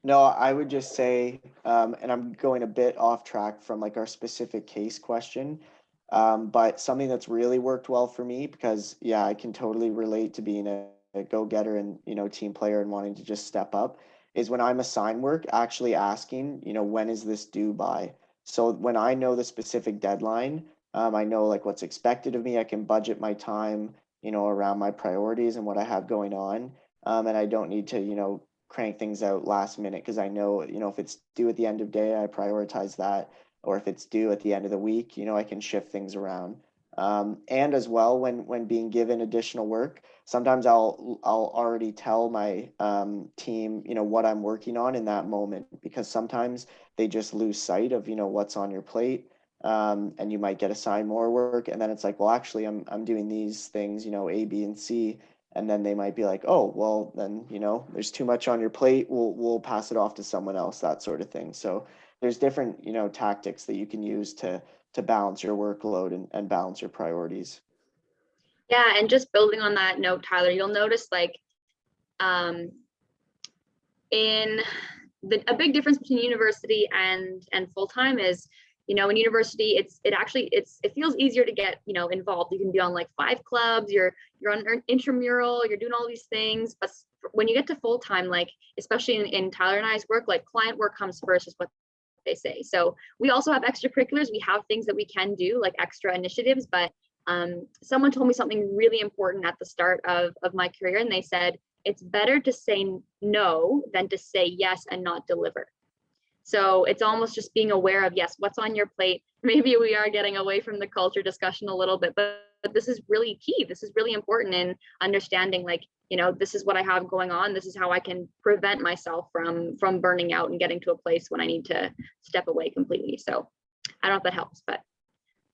No, I would just say, and I'm going a bit off track from like our specific case question, but something that's really worked well for me, because yeah, I can totally relate to being a go-getter and team player and wanting to just step up, is when I'm assigned work, actually asking, when is this due by? So when I know the specific deadline, I know like what's expected of me. I can budget my time, around my priorities and what I have going on, and I don't need to crank things out last minute, because I know if it's due at the end of day, I prioritize that, or if it's due at the end of the week, I can shift things around. And as well, when being given additional work, sometimes I'll already tell my team, what I'm working on in that moment, because sometimes they just lose sight of, what's on your plate. And you might get assigned more work, and then it's like, well, actually I'm doing these things, A, B, and C. And then they might be like, oh, well, then, there's too much on your plate. We'll pass it off to someone else, that sort of thing. So there's different, tactics that you can use to balance your workload and balance your priorities. Yeah, and just building on that note, Tyler, you'll notice like a big difference between university and full-time is, in university, it feels easier to get, involved. You can be on like 5 clubs, you're on intramural, you're doing all these things. But when you get to full-time, like, especially in Tyler and I's work, like client work comes first is what they say. So we also have extracurriculars. We have things that we can do, like extra initiatives, but Someone told me something really important at the start of my career, and they said, it's better to say no than to say yes and not deliver. So it's almost just being aware of, yes, what's on your plate. Maybe we are getting away from the culture discussion a little bit, but this is really key. This is really important in understanding, like, this is what I have going on. This is how I can prevent myself from burning out and getting to a place when I need to step away completely. So I don't know if that helps, but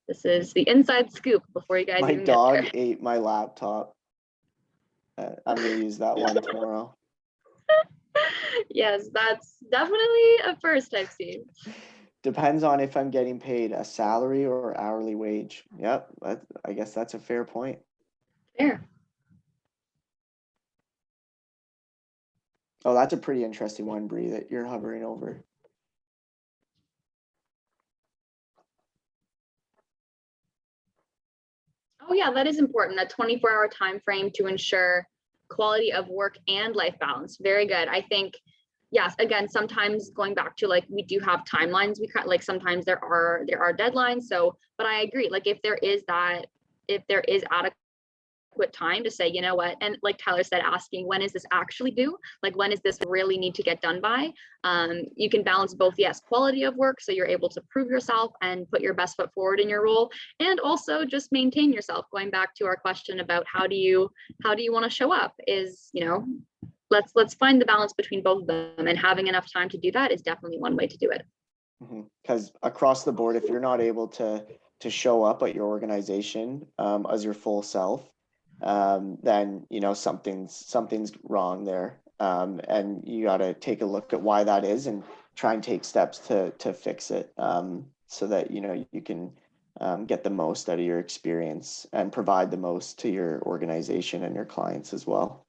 this is the inside scoop before you guys. My even dog get there. ate my laptop. I'm going to use that one tomorrow. Yes, that's definitely a first I've seen. Depends on if I'm getting paid a salary or hourly wage. Yep, I guess that's a fair point. Fair. Oh, that's a pretty interesting one, Bree, that you're hovering over. Oh yeah, that is important. A 24-hour time frame to ensure quality of work and life balance. Very good. I think, yes, again, sometimes going back to, like, we do have timelines. We like, sometimes there are deadlines. So, but I agree, like, if there is adequate time to say, you know what, and like Tyler said, asking, when is this actually due? Like, when is this really need to get done by? You can balance both, yes, quality of work, so you're able to prove yourself and put your best foot forward in your role, and also just maintain yourself. Going back to our question about how do you want to show up, is, let's find the balance between both of them, and having enough time to do that is definitely one way to do it. Because across the board, if you're not able to show up at your organization as your full self, then something's wrong there, and you got to take a look at why that is and try and take steps to fix it, so that you can get the most out of your experience and provide the most to your organization and your clients as well.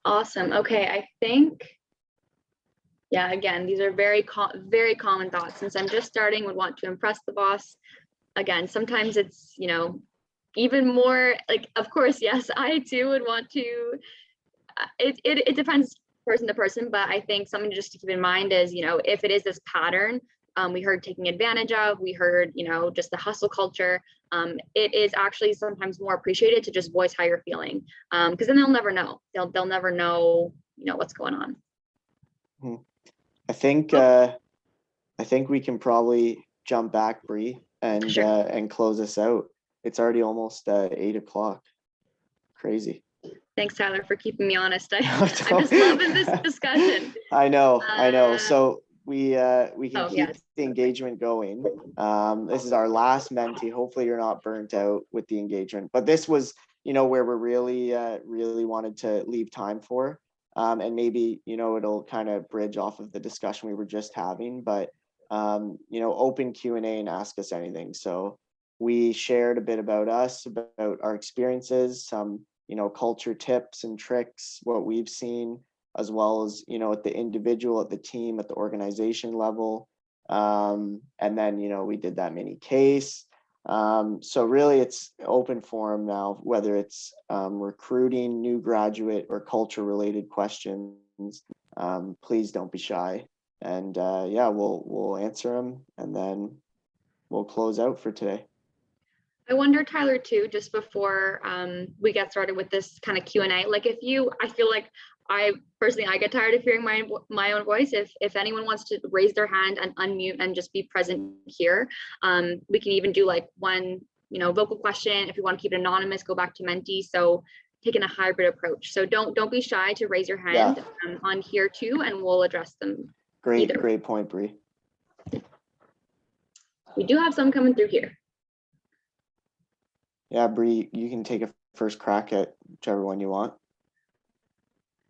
Awesome. Okay, I think, yeah, again, these are very common thoughts. Since I'm just starting, would want to impress the boss. Again, sometimes it's, even more, like, of course, yes, I too would want to, it depends person to person, but I think something just to keep in mind is, if it is this pattern, we heard taking advantage of, we heard, just the hustle culture, it is actually sometimes more appreciated to just voice how you're feeling, because then they'll never know. They'll never know, what's going on. I think we can probably jump back, Bree, and Sure. And close this out. It's already almost 8 o'clock. Crazy. Thanks, Tyler, for keeping me honest. I'm just loving this discussion. I know. So we can keep the engagement going. This is our last mentee. Hopefully you're not burnt out with the engagement, but this was, where we're really wanted to leave time for, and maybe, it'll kind of bridge off of the discussion we were just having, but open Q&A and ask us anything. So we shared a bit about us, about our experiences, some culture tips and tricks, what we've seen, as well as at the individual, at the team, at the organization level, and then we did that mini case. So really it's open forum now, whether it's recruiting, new graduate, or culture related questions. Please don't be shy, and we'll answer them, and then we'll close out for today. I wonder, Tyler, too, just before we get started with this kind of Q&A, like, I feel like I get tired of hearing my own voice. If anyone wants to raise their hand and unmute and just be present here, we can even do like one, vocal question. If you want to keep it anonymous, go back to Menti. So taking a hybrid approach. So don't be shy to raise your hand on here too, and we'll address them. Great point, Bree. We do have some coming through here. Yeah, Bree, you can take a first crack at whichever one you want.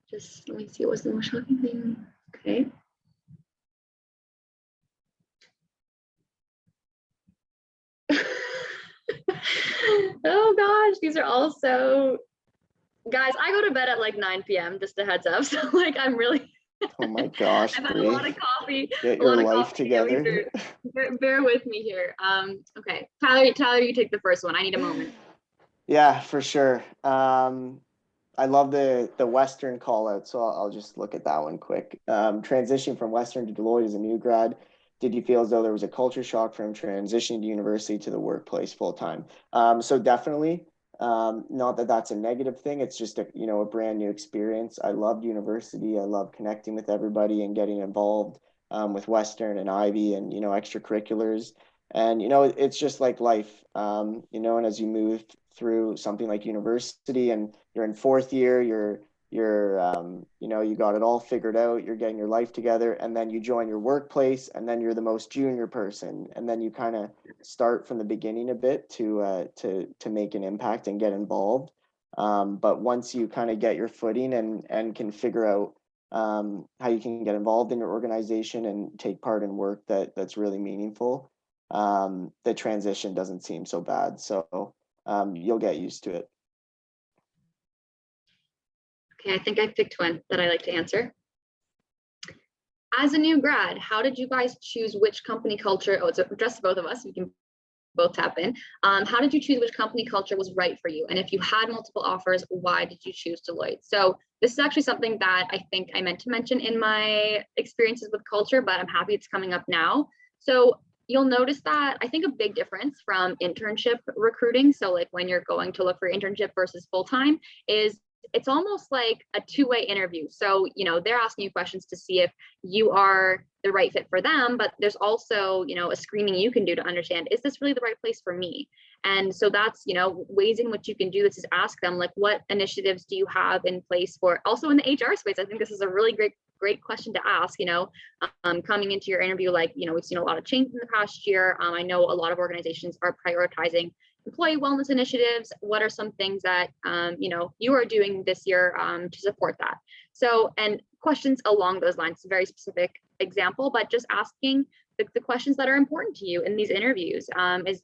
Just let me see, what's the most shocking thing? Okay. Oh gosh, these are all so, guys, I go to bed at like 9 p.m. just a heads up. So like, I'm really, oh my gosh, I've had Bree. a lot of coffee. Get your life together. Bear with me here. Okay, Tyler, you take the first one. I need a moment. Yeah, for sure. I love the Western call out, so I'll just look at that one quick. Transitioning from Western to Deloitte as a new grad, did you feel as though there was a culture shock from transitioning to university to the workplace full time? So definitely, not that that's a negative thing. It's just a brand new experience. I loved university. I love connecting with everybody and getting involved with Western and Ivy and extracurriculars. And it's just like life, and as you move through something like university and you're in fourth year, you got it all figured out, you're getting your life together, and then you join your workplace, and then you're the most junior person, and then you kind of start from the beginning a bit to make an impact and get involved. But once you kind of get your footing and can figure out how you can get involved in your organization and take part in work that's really meaningful, the transition doesn't seem so bad. So you'll get used to it. Okay, I think I picked one that I like to answer. As a new grad, how did you guys choose which company culture? Oh, it's addressed to both of us. We can both tap in. How did you choose which company culture was right for you? And if you had multiple offers, why did you choose Deloitte? So this is actually something that I think I meant to mention in my experiences with culture, but I'm happy it's coming up now. So you'll notice that I think a big difference from internship recruiting, so like when you're going to look for internship versus full-time, is it's almost like a two-way interview. So, they're asking you questions to see if you are the right fit for them, but there's also, a screening you can do to understand, is this really the right place for me? And so that's, ways in which you can do this is ask them, like, what initiatives do you have in place for, also in the HR space? I think this is a really great question to ask, coming into your interview, like, we've seen a lot of change in the past year. I know a lot of organizations are prioritizing employee wellness initiatives. What are some things that you are doing this year to support that? So, and questions along those lines, a very specific example, but just asking the questions that are important to you in these interviews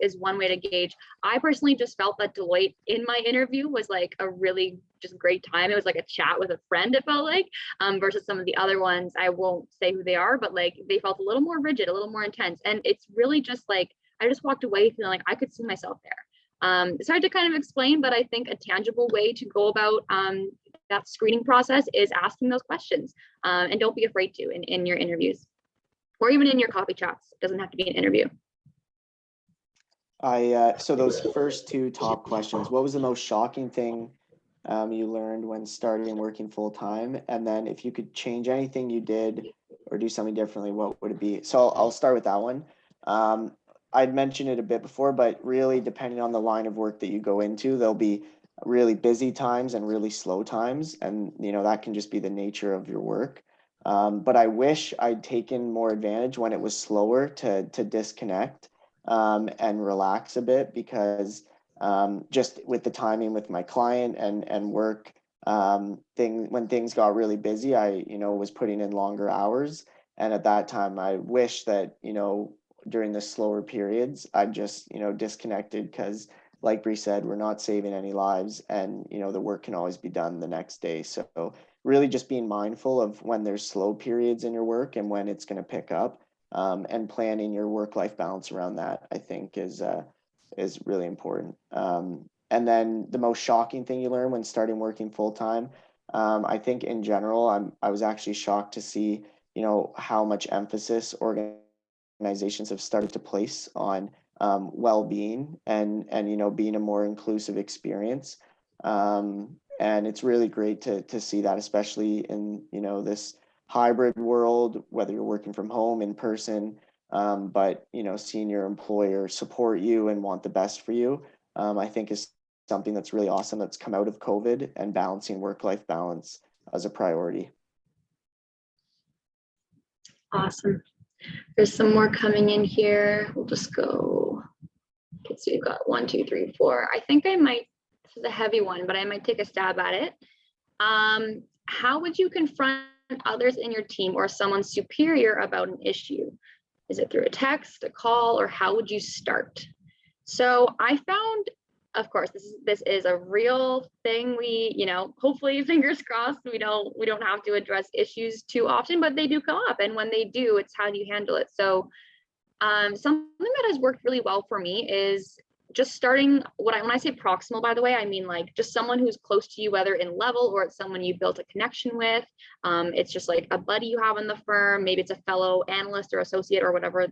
is one way to gauge. I personally just felt that Deloitte in my interview was like a really just great time. It was like a chat with a friend, it felt like, versus some of the other ones. I won't say who they are, but like they felt a little more rigid, a little more intense. And it's really just like, I just walked away feeling like I could see myself there. It's hard to kind of explain, but I think a tangible way to go about that screening process is asking those questions, and don't be afraid to in your interviews or even in your coffee chats. It doesn't have to be an interview. So those first two top questions, what was the most shocking thing you learned when starting working full time? And then if you could change anything you did or do something differently, what would it be? So I'll start with that one. I'd mentioned it a bit before, but really depending on the line of work that you go into, there'll be really busy times and really slow times. And, that can just be the nature of your work. But I wish I'd taken more advantage when it was slower to disconnect and relax a bit, because just with the timing with my client and work, when things got really busy, I, was putting in longer hours. And at that time, I wish that, during the slower periods, I just, disconnected, because like Bree said, we're not saving any lives, and, the work can always be done the next day. So really just being mindful of when there's slow periods in your work and when it's going to pick up, and planning your work-life balance around that, I think is really important. And then the most shocking thing you learn when starting working full-time, I think in general, I was actually shocked to see, how much emphasis organizations have started to place on well-being and being a more inclusive experience, and it's really great to see that, especially in this hybrid world, whether you're working from home, in person, but seeing your employer support you and want the best for you, I think is something that's really awesome that's come out of COVID, and balancing work-life balance as a priority. Awesome. There's some more coming in here. We'll just go. Okay, so we've got 1, 2, 3, 4. I think I might, this is a heavy one, but I might take a stab at it. How would you confront others in your team or someone superior about an issue? Is it through a text, a call, or how would you start? So I found, of course, this is a real thing. We, hopefully, fingers crossed, we don't have to address issues too often, but they do come up. And when they do, it's how do you handle it? So something that has worked really well for me is just starting, when I say proximal, by the way, I mean like just someone who's close to you, whether in level or it's someone you built a connection with. It's just like a buddy you have in the firm. Maybe it's a fellow analyst or associate or whatever,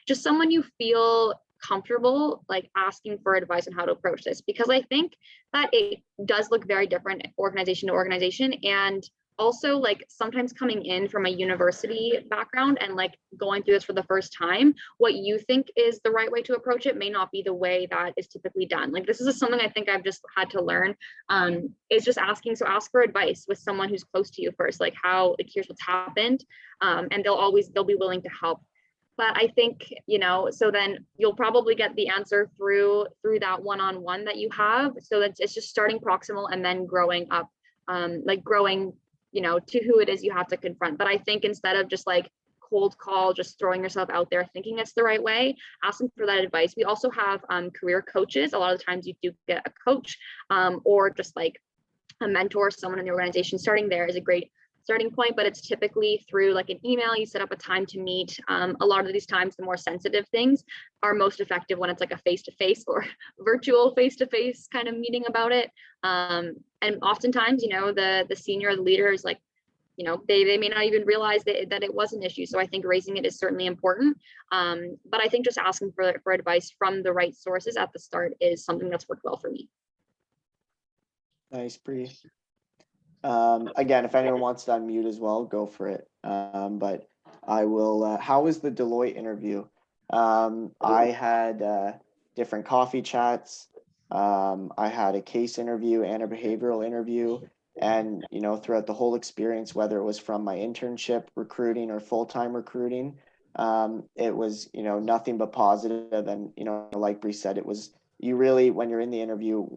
just someone you feel comfortable like asking for advice on how to approach this, because I think that it does look very different organization to organization. And also like sometimes coming in from a university background and like going through this for the first time, what you think is the right way to approach it may not be the way that is typically done. Like this is something I think I've just had to learn, is just asking. So ask for advice with someone who's close to you first, like here's what's happened, and they'll be willing to help. But I think, so then you'll probably get the answer through that one-on-one that you have. So that's, it's just starting proximal and then growing up, like growing, to who it is you have to confront. But I think instead of just like cold call, just throwing yourself out there, thinking it's the right way, ask them for that advice. We also have career coaches. A lot of the times you do get a coach, or just like a mentor, someone in the organization. Starting there is a great starting point, but it's typically through like an email. You set up a time to meet. A lot of these times, the more sensitive things are most effective when it's like a face-to-face or virtual face-to-face kind of meeting about it. And oftentimes, the senior leader is like, they may not even realize that it was an issue. So I think raising it is certainly important. But I think just asking for advice from the right sources at the start is something that's worked well for me. Nice, Bree. Again, if anyone wants to unmute as well, go for it. But I will, how was the Deloitte interview? I had different coffee chats. I had a case interview and a behavioral interview. And, throughout the whole experience, whether it was from my internship recruiting or full-time recruiting, it was, nothing but positive. And, like Bree said, it was, you really, when you're in the interview,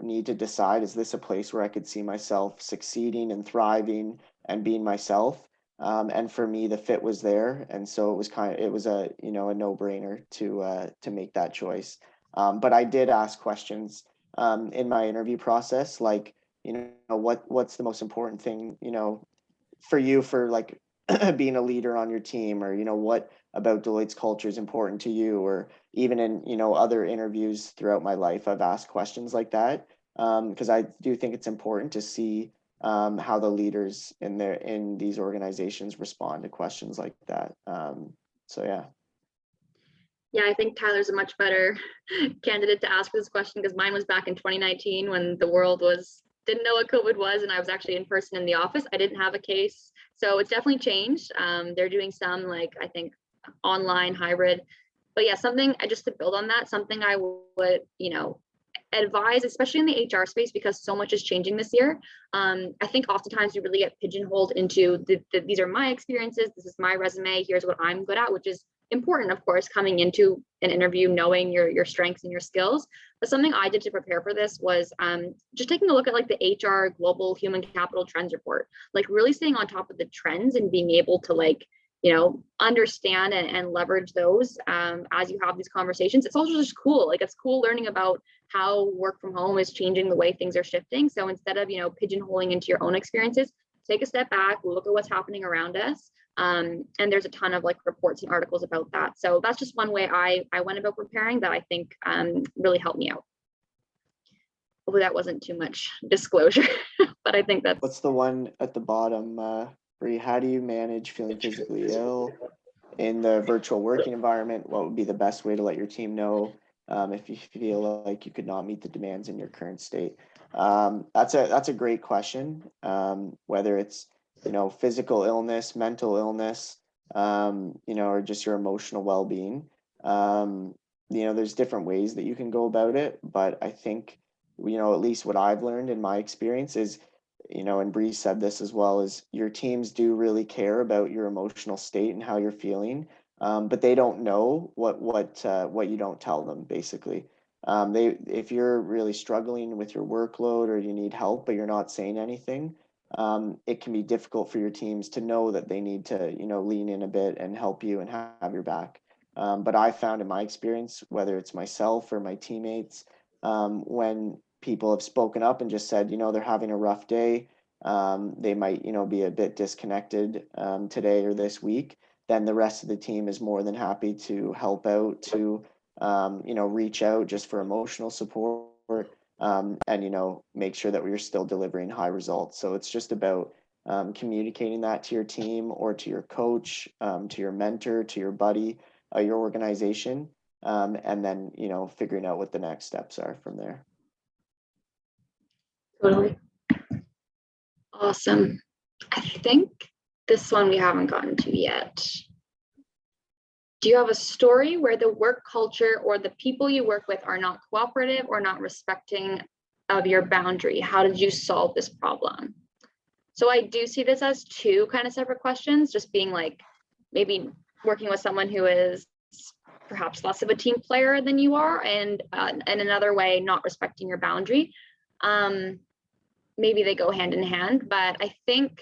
need to decide, is this a place where I could see myself succeeding and thriving and being myself? And for me, the fit was there. And so it was a no-brainer to make that choice. But I did ask questions in my interview process, like, what's the most important thing, for you, for like being a leader on your team, or, what about Deloitte's culture is important to you, or even in, other interviews throughout my life, I've asked questions like that, because I do think it's important to see how the leaders in these organizations respond to questions like that. So yeah. Yeah, I think Tyler's a much better candidate to ask this question, because mine was back in 2019 when the world didn't know what COVID was, and I was actually in person in the office. I didn't have a case. So it's definitely changed. They're doing some, like, I think online hybrid, but yeah, something just to build on that, something I would, advise, especially in the HR space, because so much is changing this year. I think oftentimes you really get pigeonholed into these are my experiences, this is my resume, here's what I'm good at, which is important, of course, coming into an interview, knowing your strengths and your skills. But something I did to prepare for this was just taking a look at like the HR Global Human Capital Trends Report, like really staying on top of the trends and being able to like, understand and leverage those as you have these conversations. It's also just cool. Like, it's cool learning about how work from home is changing the way things are shifting. So instead of, pigeonholing into your own experiences, take a step back, look at what's happening around us. And there's a ton of like reports and articles about that. So that's just one way I went about preparing that I think really helped me out. Hopefully that wasn't too much disclosure, but I think that's. What's the one at the bottom, Bree? How do you manage feeling physically ill in the virtual working environment? What would be the best way to let your team know if you feel like you could not meet the demands in your current state? That's a great question. Whether it's physical illness, mental illness, or just your emotional well-being. There's different ways that you can go about it, but I think at least what I've learned in my experience is, and Bree said this as well, is your teams do really care about your emotional state and how you're feeling, but they don't know what you don't tell them, basically. If you're really struggling with your workload or you need help, but you're not saying anything, it can be difficult for your teams to know that they need to, lean in a bit and help you and have your back. But I found in my experience, whether it's myself or my teammates, when people have spoken up and just said, they're having a rough day, they might, be a bit disconnected today or this week, then the rest of the team is more than happy to help out, to reach out just for emotional support, and make sure that we're still delivering high results. So it's just about communicating that to your team or to your coach, to your mentor, to your buddy, your organization, and then figuring out what the next steps are from there. Totally. Awesome. I think this one we haven't gotten to yet. Do you have a story where the work culture or the people you work with are not cooperative or not respecting of your boundary? How did you solve this problem? So I do see this as two kind of separate questions, just being like maybe working with someone who is perhaps less of a team player than you are, and another way, not respecting your boundary. Maybe they go hand in hand, but I think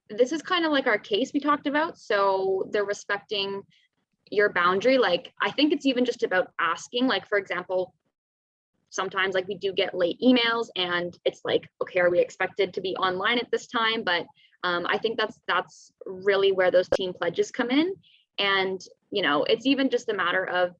this is kind of like our case we talked about. So they're respecting your boundary. Like, I think it's even just about asking, like, for example, sometimes like we do get late emails and it's like, okay, are we expected to be online at this time? But I think that's really where those team pledges come in. And, it's even just a matter of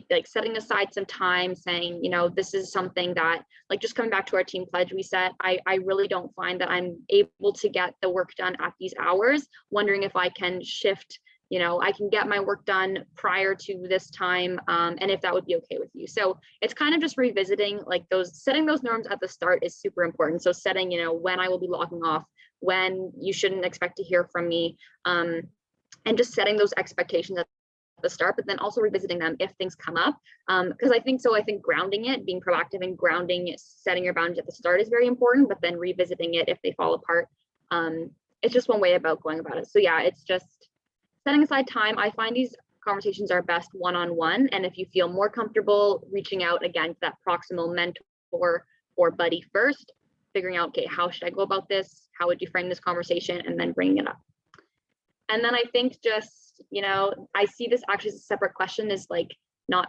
like setting aside some time saying, this is something that, like, just coming back to our team pledge we set, I really don't find that I'm able to get the work done at these hours, wondering if I can shift, I can get my work done prior to this time, and if that would be okay with you. So it's kind of just revisiting, like, setting those norms at the start is super important. So setting, when I will be logging off, when you shouldn't expect to hear from me, and just setting those expectations at the start, but then also revisiting them if things come up. Because I think grounding it, being proactive and grounding, setting your boundaries at the start is very important, but then revisiting it if they fall apart. It's just one way about going about it. So yeah, it's just setting aside time. I find these conversations are best one-on-one. And if you feel more comfortable reaching out again to that proximal mentor or buddy first, figuring out, okay, how should I go about this? How would you frame this conversation? And then bringing it up. And then I think just, I see this actually as a separate question, is like not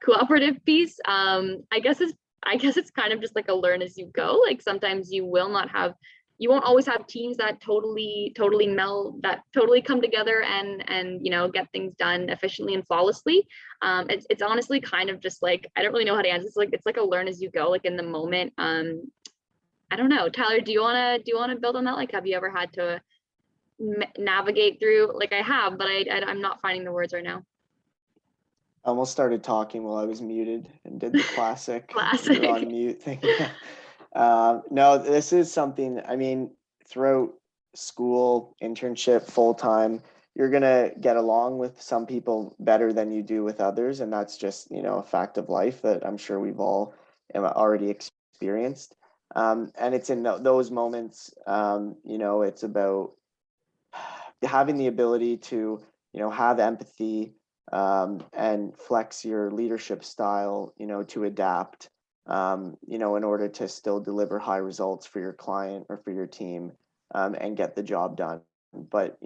cooperative piece. I guess it's kind of just like a learn as you go. Like, sometimes you won't always have teams that totally meld, that totally come together and get things done efficiently and flawlessly. It's honestly kind of just like, I don't really know how to answer this. It's like a learn as you go, like in the moment. I don't know, Tyler, do you want to build on that? Like, have you ever had to navigate through? Like, I have, but I'm not finding the words right now. I almost started talking while I was muted and did the classic Classic on mute thing. No, this is something, throughout school, internship, full-time, you're gonna get along with some people better than you do with others, and that's just a fact of life that I'm sure we've all already experienced. And it's in those moments, it's about having the ability to have empathy, and flex your leadership style to adapt, in order to still deliver high results for your client or for your team, and get the job done, but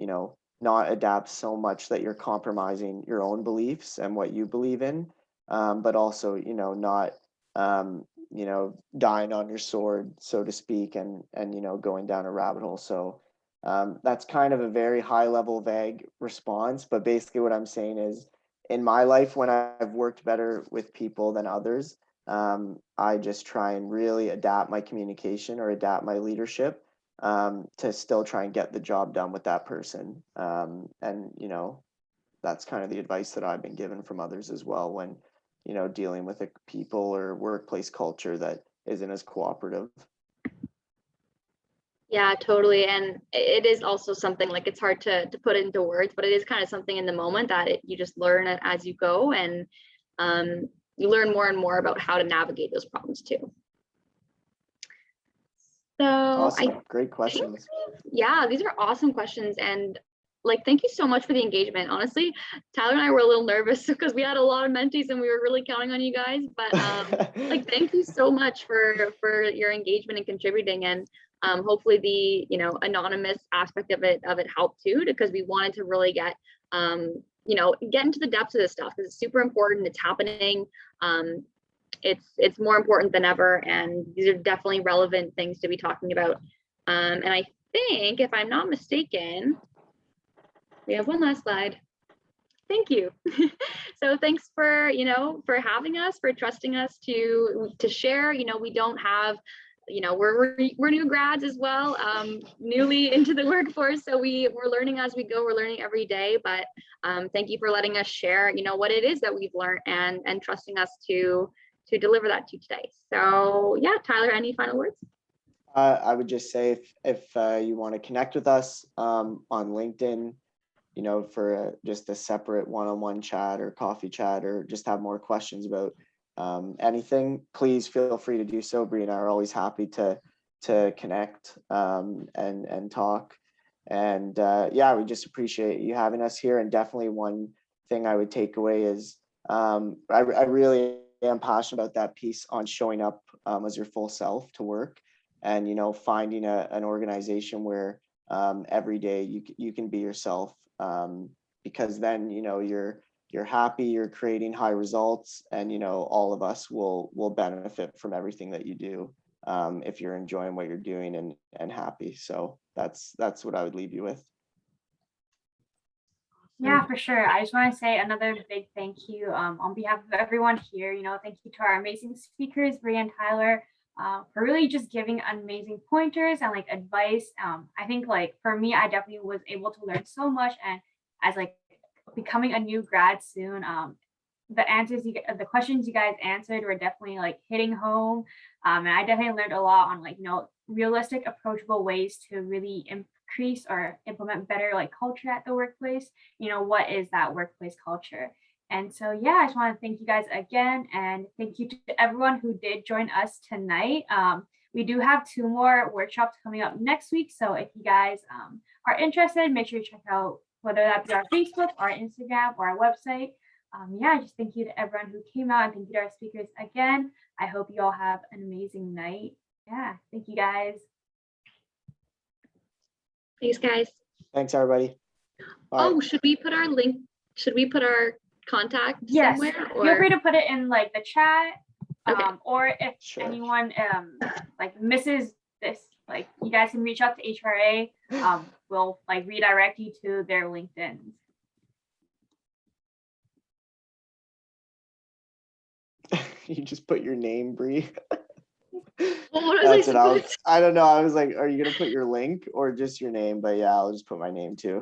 not adapt so much that you're compromising your own beliefs and what you believe in, but also not dying on your sword, so to speak, and going down a rabbit hole. So that's kind of a very high level, vague response, but basically what I'm saying is, in my life, when I've worked better with people than others, I just try and really adapt my communication or adapt my leadership, to still try and get the job done with that person. And that's kind of the advice that I've been given from others as well, when dealing with a people or workplace culture that isn't as cooperative. Yeah, totally. And it is also something, like, it's hard to put into words, but it is kind of something in the moment that you just learn it as you go, and you learn more and more about how to navigate those problems too. So Awesome. Great questions. Yeah, these are awesome questions. And like, thank you so much for the engagement. Honestly, Tyler and I were a little nervous because we had a lot of mentees and we were really counting on you guys, but like, thank you so much for your engagement and contributing. And hopefully the anonymous aspect of it helped too, because we wanted to really get get into the depths of this stuff, because it's super important. It's happening. It's more important than ever, and these are definitely relevant things to be talking about. And I think, if I'm not mistaken, we have one last slide. Thank you. So thanks for, for having us, for trusting us to share. We don't have, we're new grads as well, newly into the workforce. So we're learning as we go. We're learning every day. But thank you for letting us share, what it is that we've learned and trusting us to deliver that to you today. So yeah, Tyler, any final words? I would just say if you want to connect with us on LinkedIn, for just a separate one-on-one chat or coffee chat, or just have more questions about anything, please feel free to do so. Breanna and I are always happy to connect and talk. And yeah, we just appreciate you having us here. And definitely one thing I would take away is I really am passionate about that piece on showing up as your full self to work, and finding an organization where every day you can be yourself, because then you're happy, you're creating high results, and all of us will benefit from everything that you do, if you're enjoying what you're doing and happy. So that's what I would leave you with. Yeah, for sure. I just want to say another big thank you on behalf of everyone here. Thank you to our amazing speakers, Breanna and Tyler, for really just giving amazing pointers and advice. I think for me, I definitely was able to learn so much, and as becoming a new grad soon, the questions you guys answered were definitely hitting home, and I definitely learned a lot on realistic, approachable ways to really increase or implement better culture at the workplace. What is that workplace culture? And so yeah, I just want to thank you guys again, and thank you to everyone who did join us tonight. We do have 2 more workshops coming up next week, so if you guys are interested, make sure you check out whether that be our Facebook, our Instagram, or our website. Yeah, just thank you to everyone who came out, and thank you to our speakers again. I hope you all have an amazing night. Yeah, thank you guys. Thanks, guys. Thanks, everybody. Bye. Oh, should we put our link? Should we put our contact somewhere? Feel free to put it in the chat. Okay. Or if anyone misses this, you guys can reach out to HRA. We'll redirect you to their LinkedIn's. You just put your name, Bree. Well, what was I don't know. I was like, are you gonna put your link or just your name? But yeah, I'll just put my name too.